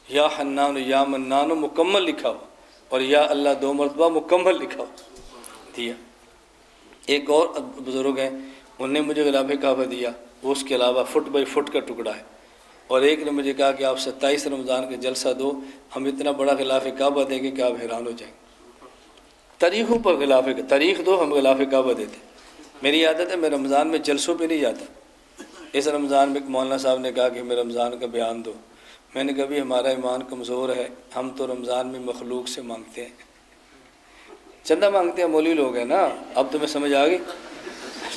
یا حنان یا منان مکمل لکھا ہو، اور یا اللہ 2 مرتبہ مکمل لکھا ہو دیا۔ ایک اور بزرگ ہیں انہوں نے مجھے غلاف کعبہ دیا، وہ اس کے علاوہ فٹ بائی فٹ کا ٹکڑا ہے، اور ایک نے مجھے کہا کہ آپ 27 رمضان کا جلسہ دو، ہم اتنا بڑا غلاف کعبہ دیں گے کہ آپ حیران ہو جائیں گے۔ تاریخوں پر تاریخ دو، ہم غلاف کعبہ دیتے۔ میری عادت ہے میں رمضان میں جلسوں پہ نہیں جاتا۔ اس رمضان میں ایک مولانا صاحب نے کہا کہ ہمیں رمضان کا بیان دو، میں نے کہا بھی ہمارا ایمان کمزور ہے، ہم تو رمضان میں مخلوق سے مانگتے ہیں، چندہ مانگتے ہیں، مولوی لوگ ہیں نا، اب تمہیں سمجھ آ گئی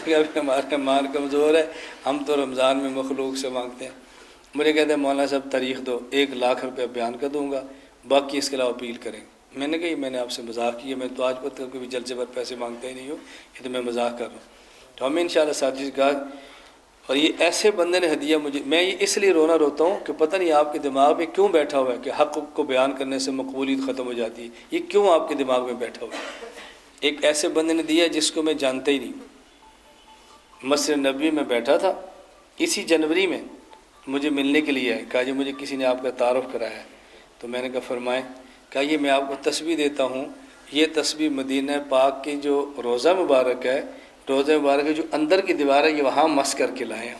کہ ہمارا ایمان کمزور ہے، ہم تو رمضان میں مخلوق سے مانگتے ہیں۔ مجھے کہتے ہیں مولانا صاحب تاریخ دو، 1 لاکھ روپے بیان کر دوں گا، باقی اس کے علاوہ اپیل کریں گے۔ میں نے کہا میں نے آپ سے مذاق کیا، میں تو آج پر تک کبھی جلسے پر پیسے مانگتا ہی نہیں ہوں، یہ تو میں مذاق کر رہا ہوں۔ تو ہمیں انشاءاللہ ساتھی سے کہا، اور یہ ایسے بندے نے ہدیہ مجھے، میں یہ اس لیے روتا ہوں کہ پتہ نہیں آپ کے دماغ میں کیوں بیٹھا ہوا ہے کہ حق کو بیان کرنے سے مقبولیت ختم ہو جاتی ہے، یہ کیوں آپ کے دماغ میں بیٹھا ہوا ہے؟ ایک ایسے بندے نے دیا جس کو میں جانتا ہی نہیں۔ مسجد نبوی میں بیٹھا تھا، اسی جنوری میں مجھے ملنے کے لیے کہا جی مجھے کسی نے آپ کا تعارف کرایا ہے، تو میں نے کہا فرمائیں، کہا یہ میں آپ کو تسبیح دیتا ہوں، یہ تسبیح مدینہ پاک کی جو روضہ مبارک ہے، روضہ مبارک کی جو اندر کی دیوار ہے، یہ وہاں مس کر کے لائے ہیں،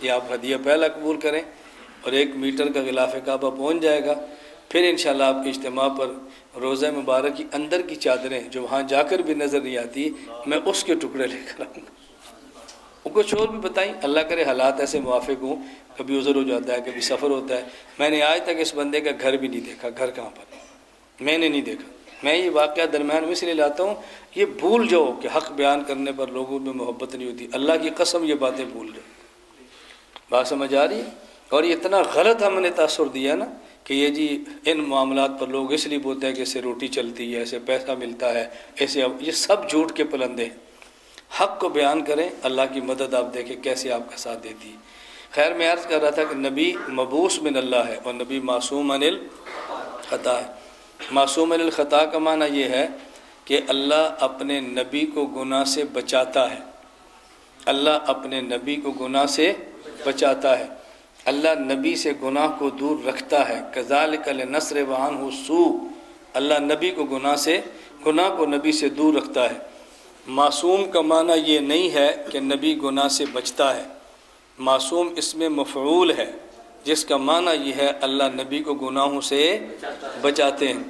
یہ آپ ہدیہ پہلا قبول کریں، اور 1 میٹر کا غلاف کعبہ پہنچ جائے گا، پھر انشاءاللہ آپ کے اجتماع پر روزہ مبارک کی اندر کی چادریں جو وہاں جا کر بھی نظر نہیں آتی، میں اس کے ٹکڑے لے کر آؤں گا۔ ان کو شور بھی بتائیں، اللہ کرے حالات ایسے موافق ہوں، کبھی عذر ہو جاتا ہے، کبھی سفر ہوتا ہے۔ میں نے آج تک اس بندے کا گھر بھی نہیں دیکھا، گھر کہاں پر میں نے نہیں دیکھا۔ میں یہ واقعہ درمیان میں اس لیے لاتا ہوں، یہ بھول جاؤ کہ حق بیان کرنے پر لوگوں میں محبت نہیں ہوتی، اللہ کی قسم یہ باتیں بھول جاؤ۔ بات سمجھ آ رہی ہے؟ اور یہ اتنا غلط ہم نے تاثر دیا نا کہ یہ جی ان معاملات پر لوگ اس لیے بولتے ہیں کہ اسے روٹی چلتی ہے، اسے پیسہ ملتا ہے، ایسے، یہ سب جھوٹ کے پلندے ہیں۔ حق کو بیان کریں، اللہ کی مدد آپ دیکھیں کیسے آپ کا ساتھ دیتی ہے۔ خیر میں عرض کر رہا تھا کہ نبی مبعوث من اللہ ہے اور نبی معصوم عن الخطا ہے۔ معصوم عن الخطا کا معنی یہ ہے کہ اللہ اپنے نبی کو گناہ سے بچاتا ہے، اللہ اپنے نبی کو گناہ سے بچاتا ہے، اللہ نبی سے گناہ کو دور رکھتا ہے۔ کذالک لنصرف عنہ السوء، اللہ نبی کو گناہ کو نبی سے دور رکھتا ہے۔ معصوم کا معنی یہ نہیں ہے کہ نبی گناہ سے بچتا ہے، معصوم اس میں مفعول ہے جس کا معنی یہ ہے اللہ نبی کو گناہوں سے بچاتے ہیں۔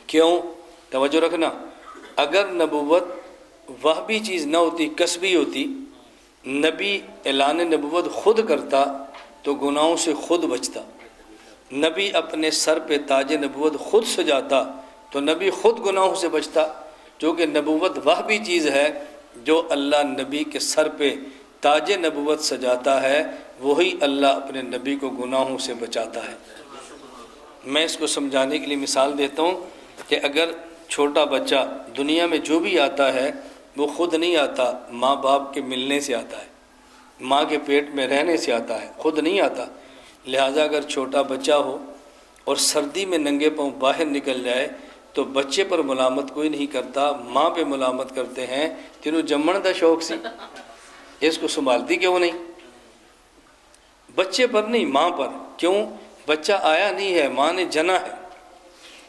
کیوں؟ توجہ رکھنا، اگر نبوت وہبی چیز نہ ہوتی، کسبی ہوتی، نبی اعلان نبوت خود کرتا تو گناہوں سے خود بچتا۔ نبی اپنے سر پہ تاج نبوت خود سجاتا تو نبی خود گناہوں سے بچتا، کیونکہ نبوت وہبی چیز ہے، جو اللہ نبی کے سر پہ تاج نبوت سجاتا ہے وہی اللہ اپنے نبی کو گناہوں سے بچاتا ہے۔ میں اس کو سمجھانے کے لیے مثال دیتا ہوں کہ اگر چھوٹا بچہ دنیا میں جو بھی آتا ہے وہ خود نہیں آتا، ماں باپ کے ملنے سے آتا ہے، ماں کے پیٹ میں رہنے سے آتا ہے، خود نہیں آتا۔ لہٰذا اگر چھوٹا بچہ ہو اور سردی میں ننگے پاؤں باہر نکل جائے تو بچے پر ملامت کوئی نہیں کرتا، ماں پہ ملامت کرتے ہیں، تینوں جمن دا شوق سی، اس کو سنبھالتی کیوں نہیں؟ بچے پر نہیں، ماں پر۔ کیوں؟ بچہ آیا نہیں ہے، ماں نے جنا ہے۔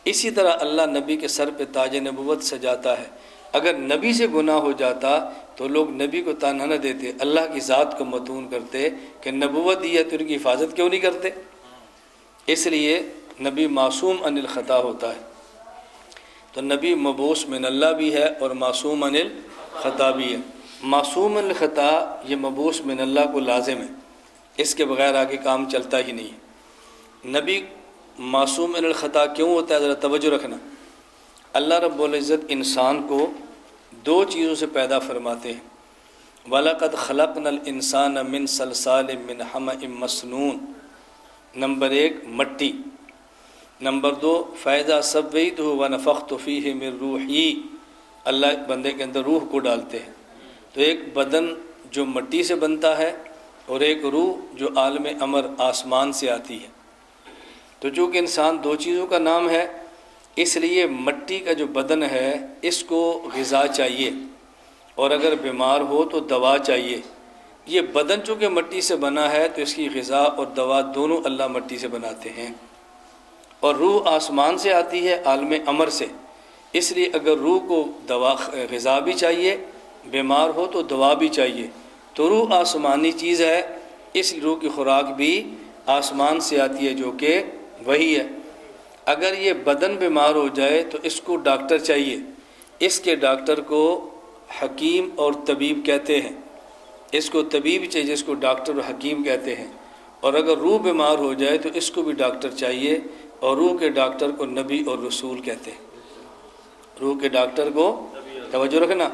اسی طرح اللہ نبی کے سر پہ تاج نبوت سجاتا ہے۔ اگر نبی سے گناہ ہو جاتا تو لوگ نبی کو تانا نہ دیتے، اللہ کی ذات کو متون کرتے کہ نبوت دی ہے تو ان کی حفاظت کیوں نہیں کرتے؟ اس لیے نبی معصوم عن الخطا ہوتا ہے۔ تو نبی مبعوث من اللہ بھی ہے اور معصوم عن الخطا بھی ہے۔ معصوم عن الخطا یہ مبعوث من اللہ کو لازم ہے، اس کے بغیر آگے کام چلتا ہی نہیں ہے۔ نبی معصوم عن الخطا کیوں ہوتا ہے؟ ذرا توجہ رکھنا۔ اللہ رب العزت انسان کو دو چیزوں سے پیدا فرماتے ہیں۔ وَلَقَدْ خَلَقْنَا الْإِنسَانَ مِنْ صَلْصَالٍ مِّنْ حَمَإٍ مَّسْنُونٍ، نمبر 1 مٹی، نمبر 2 فَإِذَا سَوَّيْتُهُ وَنَفَخْتُ فِيهِ مِن رُوحِي، اللہ بندے کے اندر روح کو ڈالتے ہیں۔ تو ایک بدن جو مٹی سے بنتا ہے اور ایک روح جو عالم امر آسمان سے آتی ہے۔ تو چونکہ انسان دو چیزوں کا نام ہے، اس لیے مٹی کا جو بدن ہے اس کو غذا چاہیے، اور اگر بیمار ہو تو دوا چاہیے۔ یہ بدن چونکہ مٹی سے بنا ہے تو اس کی غذا اور دوا دونوں اللہ مٹی سے بناتے ہیں، اور روح آسمان سے آتی ہے عالم امر سے، اس لیے اگر روح کو دوا غذا بھی چاہیے، بیمار ہو تو دوا بھی چاہیے، تو روح آسمانی چیز ہے، اس روح کی خوراک بھی آسمان سے آتی ہے جو کہ وہی ہے۔ اگر یہ بدن بیمار ہو جائے تو اس کو ڈاکٹر چاہیے، اس کے ڈاکٹر کو حکیم اور طبیب کہتے ہیں، اس کو طبیب چاہیے جس کو ڈاکٹر اور حکیم کہتے ہیں۔ اور اگر روح بیمار ہو جائے تو اس کو بھی ڈاکٹر چاہیے، اور روح کے ڈاکٹر کو نبی اور رسول کہتے ہیں۔ روح کے ڈاکٹر کو توجہ رکھنا،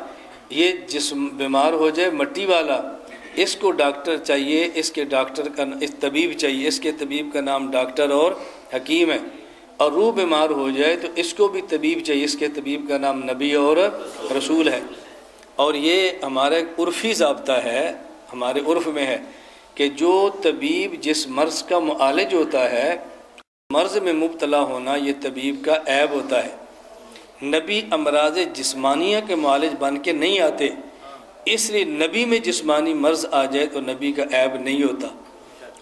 یہ جسم بیمار ہو جائے مٹی والا، اس کو ڈاکٹر چاہیے، اس کے ڈاکٹر کا اس طبیب چاہیے، اس کے طبیب کا نام ڈاکٹر اور حکیم ہے۔ اور روح بیمار ہو جائے تو اس کو بھی طبیب چاہیے، اس کے طبیب کا نام نبی اور رسول ہے۔ اور یہ ہمارا ایک عرفی ضابطہ ہے، ہمارے عرف میں ہے کہ جو طبیب جس مرض کا معالج ہوتا ہے، مرض میں مبتلا ہونا یہ طبیب کا عیب ہوتا ہے۔ نبی امراض جسمانیہ کے معالج بن کے نہیں آتے، اس لیے نبی میں جسمانی مرض آ جائے تو نبی کا عیب نہیں ہوتا۔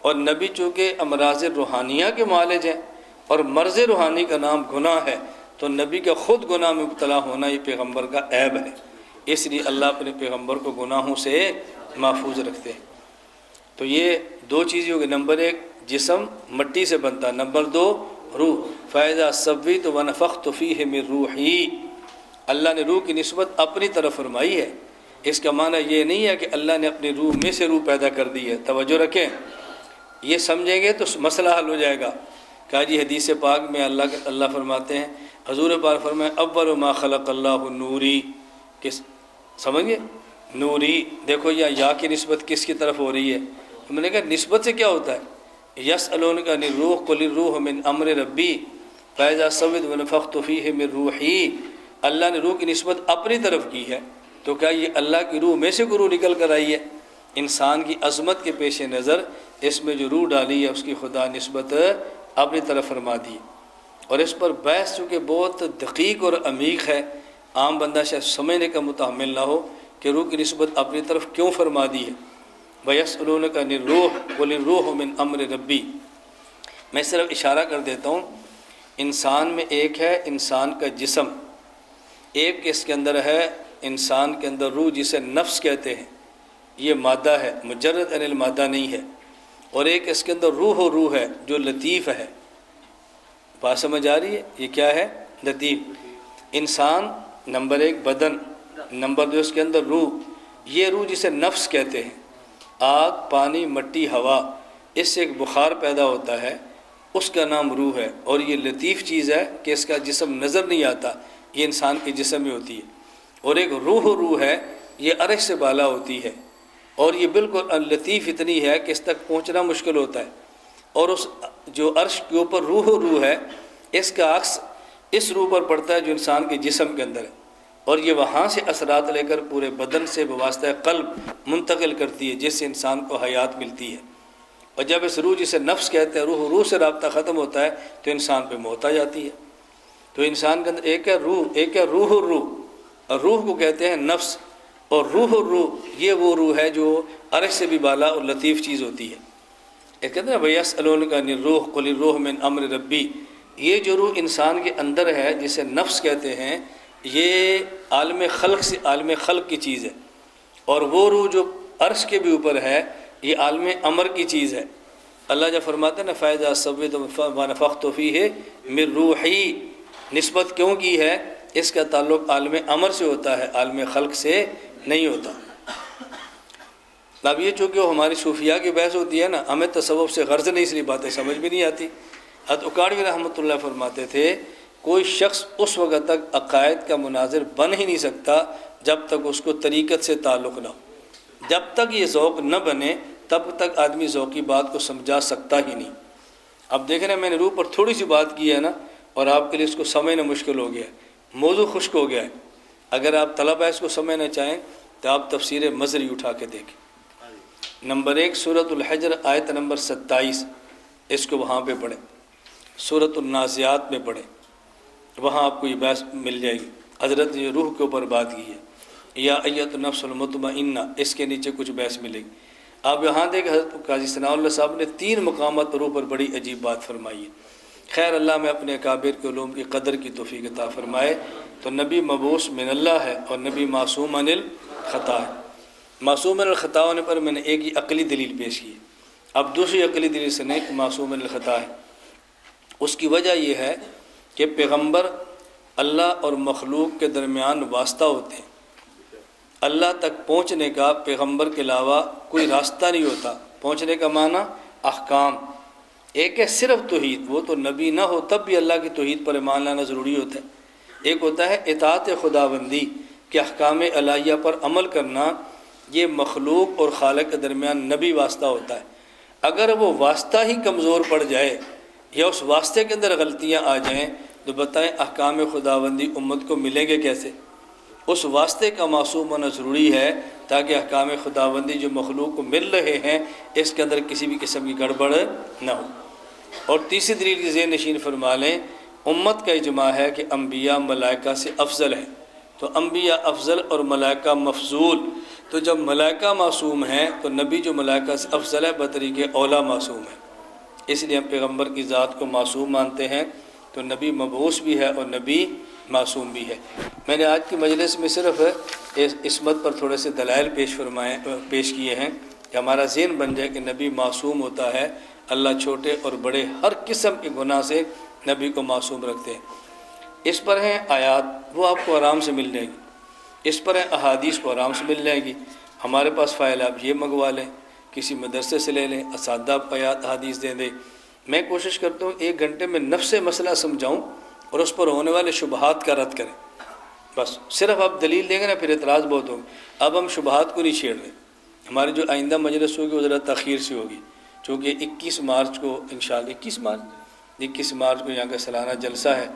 اور نبی چونکہ امراض روحانیہ کے معالج ہیں اور مرض روحانی کا نام گناہ ہے، تو نبی کا خود گناہ میں مبتلا ہونا یہ پیغمبر کا عیب ہے، اس لیے اللہ اپنے پیغمبر کو گناہوں سے محفوظ رکھتے ہیں۔ تو یہ دو چیزیں ہو گئی، نمبر 1 جسم مٹی سے بنتا، نمبر 2 روح فَإِذَا سَوَّيْتُ وَنَفَخْتُ فِيهِ مِن رُوحِي، اللہ نے روح کی نسبت اپنی طرف فرمائی ہے۔ اس کا معنی یہ نہیں ہے کہ اللہ نے اپنی روح میں سے روح پیدا کر دی ہے۔ توجہ رکھیں، یہ سمجھیں گے تو مسئلہ حل ہو جائے گا۔ کہا جی حدیث پاک میں اللہ فرماتے ہیں، حضور پاک فرمائے اول ما خلق اللہ نوری، کس سمجھ گئے؟ نوری، دیکھو یا کی نسبت کس کی طرف ہو رہی ہے؟ میں نے کہا نسبت سے کیا ہوتا ہے؟ یسألونک عن الروح قل الروح من امر ربی فاذا سویت ونفخت فیہ من روحی، اللہ نے روح کی نسبت اپنی طرف کی ہے، تو کیا یہ اللہ کی روح میں سے کوئی روح نکل کر آئی ہے؟ انسان کی عظمت کے پیش نظر اس میں جو روح ڈالی ہے اس کی خدا نسبت اپنی طرف فرما دی، اور اس پر بحث چونکہ بہت دقیق اور عمیق ہے، عام بندہ شاید سمجھنے کا متحمل نہ ہو کہ روح کی نسبت اپنی طرف کیوں فرما دی ہے۔ وَيَسْأَلُونَكَ عَنِ الرُّوحِ قُلِ الرُّوحُ مِنْ أَمْرِ رَبِّي، میں صرف اشارہ کر دیتا ہوں، انسان میں ایک ہے انسان کا جسم، ایک اس کے اندر ہے انسان کے اندر روح جسے نفس کہتے ہیں، یہ مادہ ہے، مجرد عن المادہ نہیں ہے، اور ایک اس کے اندر روح ہے جو لطیف ہے۔ بات سمجھ آ رہی ہے؟ یہ کیا ہے؟ لطیف۔ انسان نمبر ایک بدن، نمبر دو اس کے اندر روح، یہ روح جسے نفس کہتے ہیں، آگ پانی مٹی ہوا، اس سے ایک بخار پیدا ہوتا ہے، اس کا نام روح ہے، اور یہ لطیف چیز ہے کہ اس کا جسم نظر نہیں آتا، یہ انسان کے جسم میں ہوتی ہے۔ اور ایک روح ہے، یہ عرش سے بالا ہوتی ہے، اور یہ بالکل لطیف اتنی ہے کہ اس تک پہنچنا مشکل ہوتا ہے، اور اس جو عرش کے اوپر روح ہے، اس کا عکس اس روح پر پڑتا ہے جو انسان کے جسم کے اندر ہے، اور یہ وہاں سے اثرات لے کر پورے بدن سے بواسطہ قلب منتقل کرتی ہے، جس سے انسان کو حیات ملتی ہے۔ اور جب اس روح جسے نفس کہتے ہیں روح سے رابطہ ختم ہوتا ہے تو انسان پہ موت آ جاتی ہے۔ تو انسان کے اندر ایک ہے روح، اور روح کو کہتے ہیں نفس، اور روح یہ وہ روح ہے جو عرش سے بھی بالا اور لطیف چیز ہوتی ہے۔ یہ کہتے ہیں وَيَسْأَلُونَكَ عَنِ الرُّوحِ قُلِ الرُّوحُ مِنْ أَمْرِ رَبِّي، یہ جو روح انسان کے اندر ہے جسے نفس کہتے ہیں، یہ عالم خلق کی چیز ہے، اور وہ روح جو عرش کے بھی اوپر ہے یہ عالم امر کی چیز ہے۔ اللہ جب فرماتے ہیں نا فَإِذَا سَوَّيْتُ وَنَفَخْتُ فِيهِ مِن رُوحِي، نسبت کیوں کی ہے؟ اس کا تعلق عالم امر سے ہوتا ہے، عالم خلق سے نہیں ہوتا۔ اب یہ چونکہ ہماری صوفیاء کی بحث ہوتی ہے نا، ہمیں تصوف سے غرض نہیں، اس لیے باتیں سمجھ بھی نہیں آتی۔ حضرت اکاڑوی رحمۃ اللہ فرماتے تھے کوئی شخص اس وقت تک عقائد کا مناظر بن ہی نہیں سکتا جب تک اس کو طریقت سے تعلق نہ ہو۔ جب تک یہ ذوق نہ بنے تب تک آدمی ذوقی بات کو سمجھا سکتا ہی نہیں۔ اب دیکھیں نا، میں نے روح پر تھوڑی سی بات کی ہے نا، اور آپ کے لیے اس کو سمجھنا مشکل ہو گیا ہے، موضوع خشک ہو گیا ہے۔ اگر آپ طلبہ اس کو سمجھنا چاہیں تو آپ تفسیر مزری اٹھا کے دیکھیں، نمبر 1 سورۃ الحجر آیت نمبر 27، اس کو وہاں پہ پڑھیں، سورۃ النازعات میں پڑھیں، وہاں آپ کو یہ بحث مل جائے گی۔ حضرت نے روح کے اوپر بات کی ہے، یا ایت النفس المطمئنہ، اس کے نیچے کچھ بحث ملے گی۔ آپ یہاں دیکھیں حضرت قاضی ثناء اللہ صاحب نے 3 مقامات پر روح پر بڑی عجیب بات فرمائی ہے۔ خیر اللہ میں اپنے اکابر کے علوم کی قدر کی توفیق عطا فرمائے۔ تو نبی مبعوث من اللہ ہے، اور نبی معصوم عن الخطا ہے۔ معصوم عن الخطا ہونے پر میں نے ایک ہی عقلی دلیل پیش کی ہے، اب دوسری عقلی دلیل سے نہیں، معصوم عن الخطا ہے۔ اس کی وجہ یہ ہے کہ پیغمبر اللہ اور مخلوق کے درمیان واسطہ ہوتے ہیں، اللہ تک پہنچنے کا پیغمبر کے علاوہ کوئی راستہ نہیں ہوتا۔ پہنچنے کا معنی احکام، ایک ہے صرف توحید، وہ تو نبی نہ ہو تب بھی اللہ کی توحید پر ایمان لانا ضروری ہوتا ہے۔ ایک ہوتا ہے اطاعت خداوندی کہ احکام الہیہ پر عمل کرنا، یہ مخلوق اور خالق کے درمیان نبی واسطہ ہوتا ہے۔ اگر وہ واسطہ ہی کمزور پڑ جائے یا اس واسطے کے اندر غلطیاں آ جائیں تو بتائیں احکام خداوندی امت کو ملیں گے کیسے؟ اس واسطے کا معصوم ہونا ضروری ہے تاکہ احکام خداوندی جو مخلوق کو مل رہے ہیں اس کے اندر کسی بھی قسم کی گڑبڑ نہ ہو۔ اور تیسری دلیل کی ذہن نشین فرما لیں، امت کا اجماع ہے کہ انبیاء ملائکہ سے افضل ہیں، تو انبیاء افضل اور ملائکہ مفضول، تو جب ملائکہ معصوم ہیں تو نبی جو ملائکہ سے افضل ہے بطریق اولا معصوم ہے۔ اس لیے ہم پیغمبر کی ذات کو معصوم مانتے ہیں، تو نبی مبعوث بھی ہے اور نبی معصوم بھی ہے۔ میں نے آج کی مجلس میں صرف عصمت پر تھوڑے سے دلائل پیش کیے ہیں کہ ہمارا ذہن بن جائے کہ نبی معصوم ہوتا ہے، اللہ چھوٹے اور بڑے ہر قسم کے گناہ سے نبی کو معصوم رکھتے ہیں۔ اس پر ہیں آیات، وہ آپ کو آرام سے مل جائیں گی، اس پر ہیں احادیث کو آرام سے مل جائے گی۔ ہمارے پاس فائل آپ یہ منگوا لیں، کسی مدرسے سے لے لیں، اساتذہ آپ کو آیات حدیث دے دیں۔ میں کوشش کرتا ہوں 1 گھنٹے میں نفس مسئلہ سمجھاؤں اور اس پر ہونے والے شبہات کا رد کریں۔ بس صرف آپ دلیل دیں گے نا، پھر اعتراض بہت ہوگا۔ اب ہم شبہات کو نہیں چھیڑ رہے۔ ہماری جو آئندہ مجلس ہوگی وہ ذرا تاخیر سے ہوگی، چونکہ 21 مارچ کو انشاءاللہ 21 مارچ کو یہاں کا سالانہ جلسہ ہے،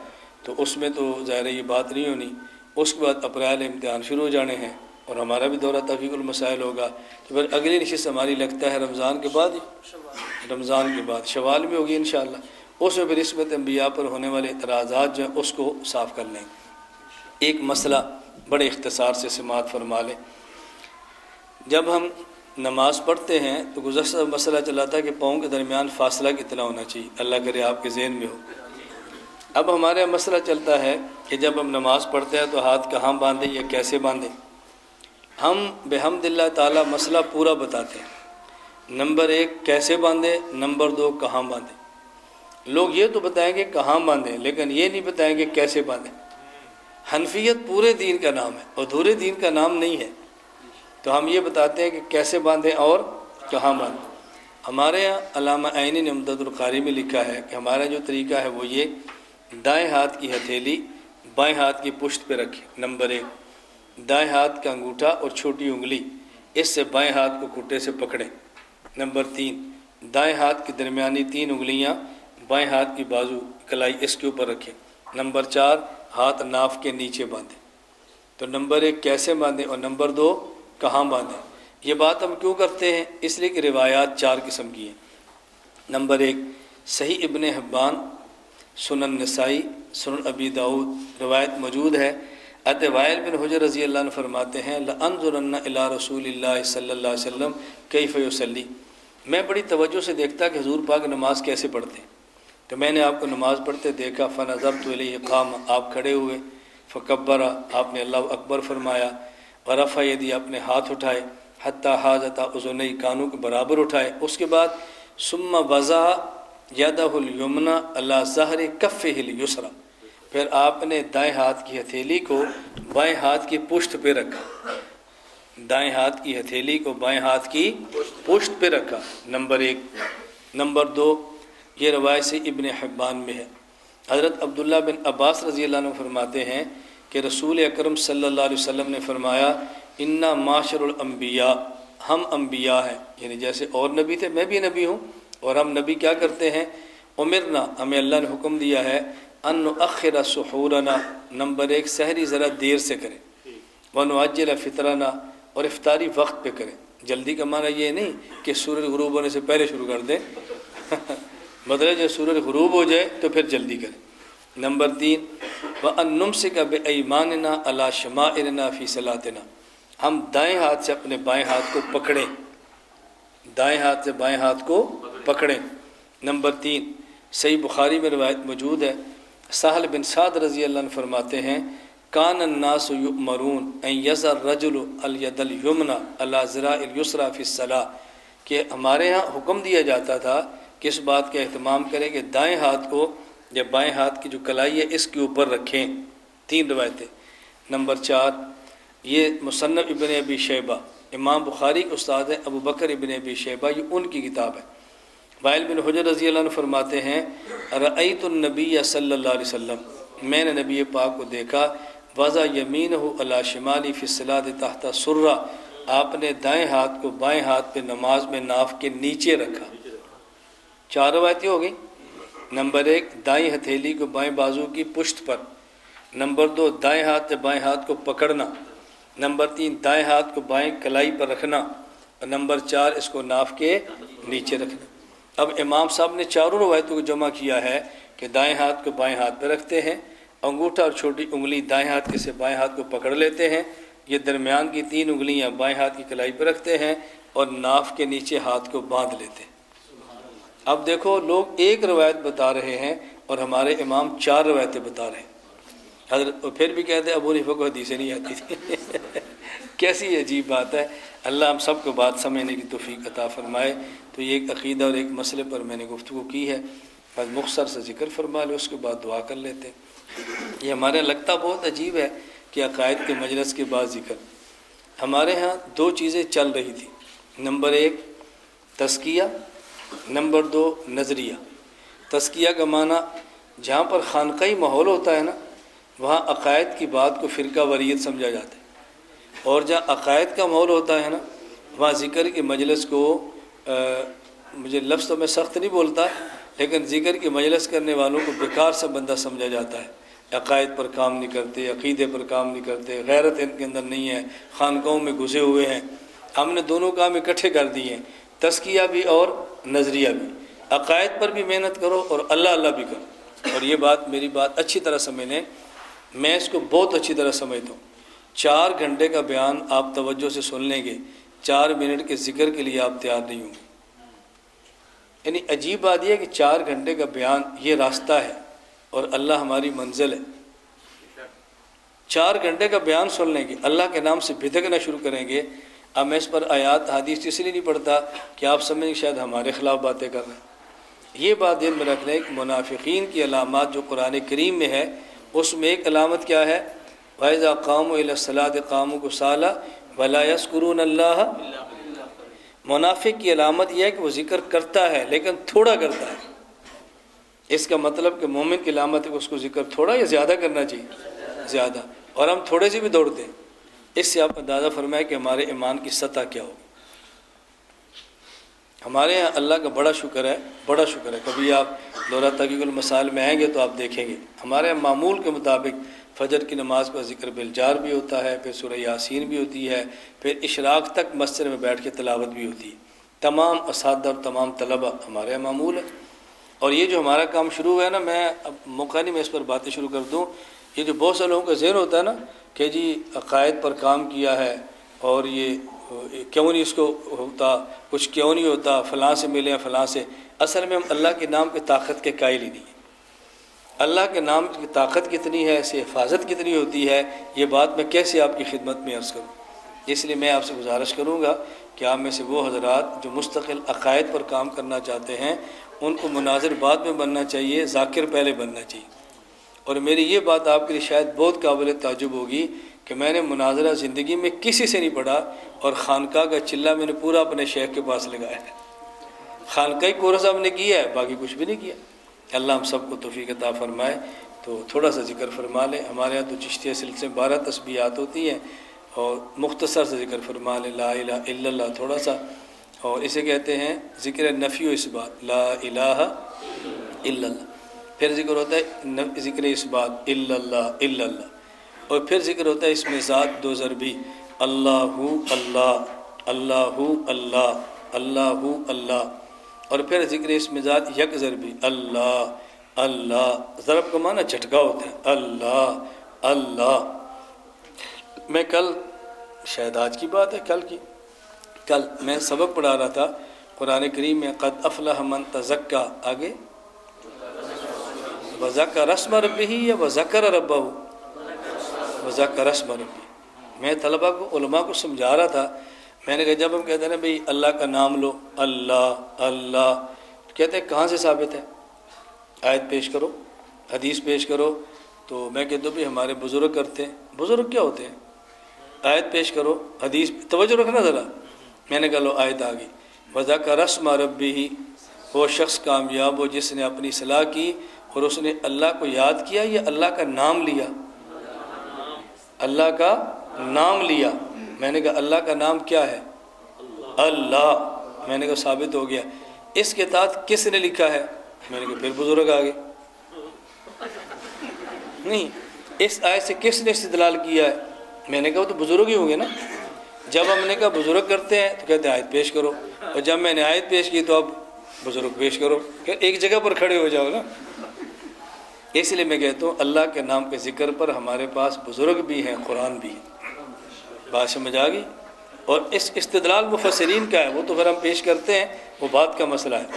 تو اس میں تو ظاہر یہ بات نہیں ہونی۔ اس کے بعد اپریل امتحان شروع ہو جانے ہیں اور ہمارا بھی دورہ تحقیق المسائل ہوگا، تو پھر اگلی نشست ہماری لگتا ہے رمضان کے بعد شوال میں ہوگی انشاءاللہ۔ اس میں پھر عصمت انبیاء پر ہونے والے اعتراضات جو ہیں اس کو صاف کر لیں۔ ایک مسئلہ بڑے اختصار سے سماعت فرما لیں۔ جب ہم نماز پڑھتے ہیں تو گزشتہ مسئلہ چلا تھا کہ پاؤں کے درمیان فاصلہ کتنا ہونا چاہیے، اللہ کرے آپ کے ذہن میں ہو۔ اب ہمارے یہاں مسئلہ چلتا ہے کہ جب ہم نماز پڑھتے ہیں تو ہاتھ کہاں باندھیں یا کیسے باندھیں۔ ہم بحمد اللہ تعالیٰ مسئلہ پورا بتاتے ہیں۔ نمبر 1 کیسے باندھیں، نمبر 2 کہاں باندھیں۔ لوگ یہ تو بتائیں گے کہاں باندھیں، لیکن یہ نہیں بتائیں گے کیسے باندھیں۔ حنفیت پورے دین کا نام ہے، ادھورے دین کا نام نہیں ہے۔ تو ہم یہ بتاتے ہیں کہ کیسے باندھیں اور کہاں باندھیں۔ ہمارے یہاں علامہ عینی نے عمدۃ القاری میں لکھا ہے کہ ہمارا جو طریقہ ہے وہ یہ، دائیں ہاتھ کی ہتھیلی بائیں ہاتھ کی پشت پہ رکھیں۔ نمبر 1 دائیں ہاتھ کا انگوٹھا اور چھوٹی انگلی اس سے بائیں ہاتھ کو کھٹے سے پکڑیں۔ نمبر 3 دائیں ہاتھ کی درمیانی 3 انگلیاں بائیں ہاتھ کی بازو کلائی اس کے اوپر رکھیں۔ نمبر 4 ہاتھ ناف کے نیچے باندھیں۔ تو نمبر 1 کیسے باندھیں اور نمبر 2 کہاں باندھیں۔ یہ بات ہم کیوں کرتے ہیں؟ اس لیے کہ روایات 4 قسم کی ہیں۔ نمبر 1 صحیح ابن حبان، سنن نسائی، سنن ابی داؤد روایت موجود ہے۔ حضرت وائل بن حجر رضی اللہ عنہ فرماتے ہیں لَأَنظُرَنَّ إِلَىٰ رَسُولِ اللَّهِ صلی اللہ علیہ وسلم کیف یصلی، میں بڑی توجہ سے دیکھتا کہ حضور پاک نماز کیسے پڑھتے ہیں، تو میں نے آپ کو نماز پڑھتے دیکھا۔ فَنَظَرْتُ إِلَيْهِ قَامَ، آپ کھڑے ہوئے، فَكَبَّرَ، آپ نے اللہ اکبر فرمایا، وَرَفَعَ يَدَيْهِ، اپنے ہاتھ اٹھائے، حَتَّىٰ حَاذَتَا أُذُنَيْهِ، کانوں کے برابر اٹھائے۔ اس کے بعد ثُمَّ وَضَعَ يَدَهُ الْيُمْنَىٰ عَلَىٰ ظَهْرِ كَفِّهِ الْيُسْرَىٰ، پھر آپ نے دائیں ہاتھ کی ہتھیلی کو بائیں ہاتھ کی پشت پہ رکھا۔ دائیں ہاتھ کی ہتھیلی کو بائیں ہاتھ کی پشت پہ رکھا، نمبر 1۔ نمبر 2 یہ روایت سے ابن حبان میں ہے۔ حضرت عبداللہ بن عباس رضی اللہ عنہ فرماتے ہیں کہ رسول اکرم صلی اللہ علیہ وسلم نے فرمایا انا معاشر الانبیاء، ہم انبیاء ہیں، یعنی جیسے اور نبی تھے میں بھی نبی ہوں، اور ہم نبی کیا کرتے ہیں، امرنا، ہمیں اللہ نے حکم دیا ہے، ان نؤخر سحورنا، نمبر 1 سحری ذرا دیر سے کریں، ونعجل فطرنا، اور افطاری وقت پہ کریں۔ جلدی کا معنی یہ نہیں کہ سورج غروب ہونے سے پہلے شروع کر دیں مطلب جب سورج غروب ہو جائے تو پھر جلدی کریں۔ نمبر 3 وَأَن نُمْسِكَ بِأَيْمَانِنَا عَلَىٰ شَمَائِلِنَا فِي صَلَاتِنَا، ہم دائیں ہاتھ سے اپنے بائیں ہاتھ کو پکڑیں، دائیں ہاتھ سے بائیں ہاتھ کو پکڑیں۔ نمبر 3 صحیح بخاری میں روایت موجود ہے، سہل بن سعد رضی اللہ عنہ فرماتے ہیں کان الناس یؤمرون ان یضع الرجل الید الیمنى علی ذراع الیسری فی الصلاۃ، کہ ہمارے ہاں حکم دیا جاتا تھا کہ اس بات کا اہتمام کریں کہ دائیں ہاتھ کو یا بائیں ہاتھ کی جو کلائی ہے اس کے اوپر رکھیں۔ 3 روایتیں۔ نمبر 4 یہ مصنف ابن ابی شیبہ، امام بخاری کے استاد ہیں ابو بکر ابن ابی شیبہ، یہ ان کی کتاب ہے۔ وائل بن حجر رضی اللہ عنہ فرماتے ہیں رأیت النبی صلی اللہ علیہ وسلم، میں نے نبی پاک کو دیکھا، وضع یمینہ علی شمالی فی الصلاۃ تحت سرہ، آپ نے دائیں ہاتھ کو بائیں ہاتھ پہ نماز میں ناف کے نیچے رکھا۔ 4 روایتیں ہو گئیں۔ نمبر 1 دائیں ہتھیلی کو بائیں بازو کی پشت پر، نمبر 2 دائیں ہاتھ سے بائیں ہاتھ کو پکڑنا، نمبر 3 دائیں ہاتھ کو بائیں کلائی پر رکھنا، اور نمبر 4 اس کو ناف کے نیچے رکھنا۔ اب امام صاحب نے 4 روایتوں کو جمع کیا ہے کہ دائیں ہاتھ کو بائیں ہاتھ پہ رکھتے ہیں، انگوٹھا اور چھوٹی انگلی دائیں ہاتھ کے سے بائیں ہاتھ کو پکڑ لیتے ہیں، یہ درمیان کی 3 انگلیاں بائیں ہاتھ کی کلائی پہ رکھتے ہیں اور ناف کے نیچے ہاتھ کو باندھ لیتے ہیں۔ اب دیکھو لوگ ایک روایت بتا رہے ہیں اور ہمارے امام 4 روایتیں بتا رہے ہیں۔ حضرت پھر بھی کہتے ہیں ابو حنیفہ کو حدیثیں نہیں آتی تھی کیسی عجیب بات ہے۔ اللہ ہم سب کو بات سمجھنے کی توفیق عطا فرمائے۔ تو یہ ایک عقیدہ اور ایک مسئلے پر میں نے گفتگو کی ہے۔ بس مختصر سے ذکر فرما لے، اس کے بعد دعا کر لیتے ہیں۔ یہ ہمارے لگتا بہت عجیب ہے کہ عقائد کے مجلس کے بعد ذکر۔ ہمارے ہاں دو چیزیں چل رہی تھی، نمبر 1 تزکیہ، نمبر 2 نظریہ۔ تزکیہ کا معنی جہاں پر خانقاہی ماحول ہوتا ہے نا، وہاں عقائد کی بات کو فرقہ واریت سمجھا جاتا ہے، اور جہاں عقائد کا ماحول ہوتا ہے نا، وہاں ذکر کے مجلس کو مجھے لفظ تو میں سخت نہیں بولتا، لیکن ذکر کے مجلس کرنے والوں کو بیکار سا بندہ سمجھا جاتا ہے۔ عقائد پر کام نہیں کرتے، عقیدے پر کام نہیں کرتے، غیرت ان کے اندر نہیں ہے، خانقاہوں میں گھسے ہوئے ہیں۔ ہم نے دونوں کام اکٹھے کر دیے ہیں، تزکیہ بھی اور نظریہ بھی۔ عقائد پر بھی محنت کرو اور اللہ اللہ بھی کرو۔ اور یہ بات میری بات اچھی طرح سمجھ لیں، میں اس کو بہت اچھی طرح سمجھتا ہوں۔ 4 گھنٹے کا بیان آپ توجہ سے سن لیں گے، 4 منٹ کے ذکر کے لیے آپ تیار نہیں ہوں گے۔ یعنی عجیب بات یہ ہے کہ 4 گھنٹے کا بیان یہ راستہ ہے اور اللہ ہماری منزل ہے۔ 4 گھنٹے کا بیان سن لیں گے، اللہ کے نام سے بھدکنا شروع کریں گے۔ اب میں اس پر آیات حدیث اس لیے نہیں پڑھتا کہ آپ سمجھیں کہ شاید ہمارے خلاف باتیں کر رہے ہیں۔ یہ بات دل میں رکھ لیں کہ منافقین کی علامات جو قرآن کریم میں ہے، اس میں ایک علامت کیا ہے؟ وَإِذَا قَامُوا إِلَى الصَّلَاةِ قَامُوا كُسَالَىٰ وَلَا يَذْكُرُونَ اللَّهَ۔ منافق کی علامت یہ ہے کہ وہ ذکر کرتا ہے لیکن تھوڑا کرتا ہے۔ اس کا مطلب کہ مومن کی علامت ہے کہ اس کو ذکر تھوڑا یا زیادہ کرنا چاہیے، زیادہ، اور ہم تھوڑے سے بھی دوڑتے ہیں۔ اس سے آپ اندازہ فرمائیں کہ ہمارے ایمان کی سطح کیا ہوگی۔ ہمارے یہاں اللہ کا بڑا شکر ہے، بڑا شکر ہے۔ کبھی آپ دورہ تحقیق المسائل میں آئیں گے تو آپ دیکھیں گے ہمارے یہاں معمول کے مطابق فجر کی نماز کا ذکر بالجار بھی ہوتا ہے، پھر سورہ یاسین بھی ہوتی ہے، پھر اشراق تک مسجد میں بیٹھ کے تلاوت بھی ہوتی ہے۔ تمام اساتذہ اور تمام طلبہ ہمارے یہاں معمول ہے۔ اور یہ جو ہمارا کام شروع ہوا ہے نا، میں اب موقع نہیں میں اس پر باتیں شروع کر دوں۔ یہ جو بہت سے لوگوں کا ذہن ہوتا ہے نا کہ جی عقائد پر کام کیا ہے اور یہ کیوں نہیں اس کو ہوتا، کچھ کیوں نہیں ہوتا، فلاں سے ملے ہیں فلاں سے۔ اصل میں ہم اللہ کے نام کی طاقت کے قائل ہی نہیں ہیں۔ اللہ کے نام کی طاقت کتنی ہے، اس سے حفاظت کتنی ہوتی ہے، یہ بات میں کیسے آپ کی خدمت میں عرض کروں۔ اس لیے میں آپ سے گزارش کروں گا کہ آپ میں سے وہ حضرات جو مستقل عقائد پر کام کرنا چاہتے ہیں، ان کو مناظر بعد میں بننا چاہیے، ذاکر پہلے بننا چاہیے۔ اور میری یہ بات آپ کے لیے شاید بہت قابل تعجب ہوگی کہ میں نے مناظرہ زندگی میں کسی سے نہیں پڑھا، اور خانقاہ کا چلہ میں نے پورا اپنے شیخ کے پاس لگایا ہے۔ خانقاہی کورس ہم نے کیا ہے، باقی کچھ بھی نہیں کیا۔ اللہ ہم سب کو توفیق عطا فرمائے۔ تو تھوڑا سا ذکر فرما لیں۔ ہمارے یہاں تو چشتیہ سلسلے میں 12 تسبیحات ہوتی ہیں، اور مختصر سے ذکر فرما لیں، لا الہ الا اللہ تھوڑا سا، اور اسے کہتے ہیں ذکر نفی و اثبات، لا الہ الا اللہ۔ پھر ذکر ہوتا ہے ذکر اثبات، الا اللہ الا اللہ، اور پھر ذکر ہوتا ہے اس میں ذات 2 ضربی، اللہ اللہ اللہ اللہ اللہ اللہ، اور پھر ذکر اس میں ذات 1 ضربی، اللہ اللہ۔ ضرب کا معنی جھٹکا ہوتا ہے، اللہ اللہ۔ میں کل، شاید آج کی بات ہے کل میں سبق پڑھا رہا تھا قرآن کریم میں، قد افلح من تزکا، آگے وذکر اسم ربہ یا وذکر ربہ، وذکر اسم ربہ۔ میں طلبہ کو، علماء کو سمجھا رہا تھا، میں نے کہا جب ہم کہتے ہیں نا بھئی اللہ کا نام لو، اللہ اللہ، کہتے ہیں کہاں سے ثابت ہے؟ آیت پیش کرو، حدیث پیش کرو۔ تو میں کہتا ہوں بھئی ہمارے بزرگ کرتے ہیں۔ بزرگ کیا ہوتے ہیں؟ آیت پیش کرو، حدیث، توجہ رکھنا ذرا۔ میں نے کہا لو آیت آ گئی، وذکر اسم ربہ، وہ شخص کامیاب ہو جس نے اپنی اصلاح کی اور اس نے اللہ کو یاد کیا یا اللہ کا نام لیا؟ اللہ کا نام لیا۔ میں نے کہا اللہ کا نام کیا ہے؟ اللہ۔ میں نے کہا ثابت ہو گیا۔ اس کے تحت کس نے لکھا ہے؟ میں نے کہا پھر بزرگ آ گئے۔ نہیں، اس آیت سے کس نے استدلال کیا ہے؟ میں نے کہا وہ تو بزرگ ہی ہوں گے نا۔ جب ہم نے کہا بزرگ کرتے ہیں تو کہتے ہیں آیت پیش کرو، اور جب میں نے آیت پیش کی تو اب بزرگ پیش کرو، کہ ایک جگہ پر کھڑے ہو جاؤ نا۔ اس لیے میں کہتا ہوں اللہ کے نام کے ذکر پر ہمارے پاس بزرگ بھی ہیں، قرآن بھی ہے۔ بات سمجھ آ گئی؟ اور اس استدلال مفسرین کا ہے، وہ تو پھر ہم پیش کرتے ہیں، وہ بات کا مسئلہ ہے۔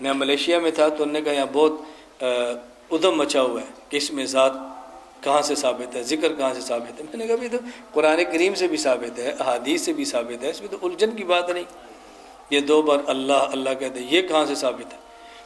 میں ملیشیا میں تھا تو انہوں نے کہا یہاں بہت ادھم مچا ہوا ہے کہ اس میں ذات کہاں سے ثابت ہے، ذکر کہاں سے ثابت ہے۔ میں نے کہا بھی تو قرآن کریم سے بھی ثابت ہے، احادیث سے بھی ثابت ہے، اس میں تو الجھن کی بات نہیں۔ یہ 2 بار اللہ اللہ کہتے ہیں، یہ کہاں سے ثابت ہے؟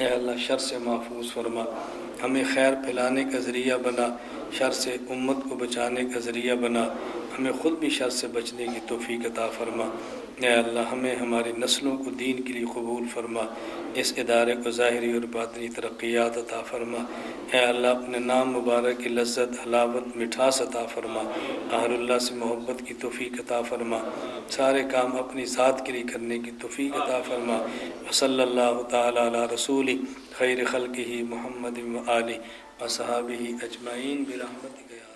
اے اللہ شر سے محفوظ فرما، ہمیں خیر پھیلانے کا ذریعہ بنا، شر سے امت کو بچانے کا ذریعہ بنا، ہمیں خود بھی شر سے بچنے کی توفیق عطا فرما۔ اے اللہ ہمیں ہماری نسلوں کو دین کے لیے قبول فرما، اس ادارے کو ظاہری اور باطنی ترقیات عطا فرما۔ اے اللہ اپنے نام مبارک کی لذت، حلاوت، مٹھاس عطا فرما، اہل اللہ سے محبت کی توفیق عطا فرما، سارے کام اپنی ذات کے لیے کرنے کی توفیق عطا فرما۔ صلی اللہ تعالی علی رسول خیر خلقہ محمد و آلہ و صحابہ اجمعین برحمتک یا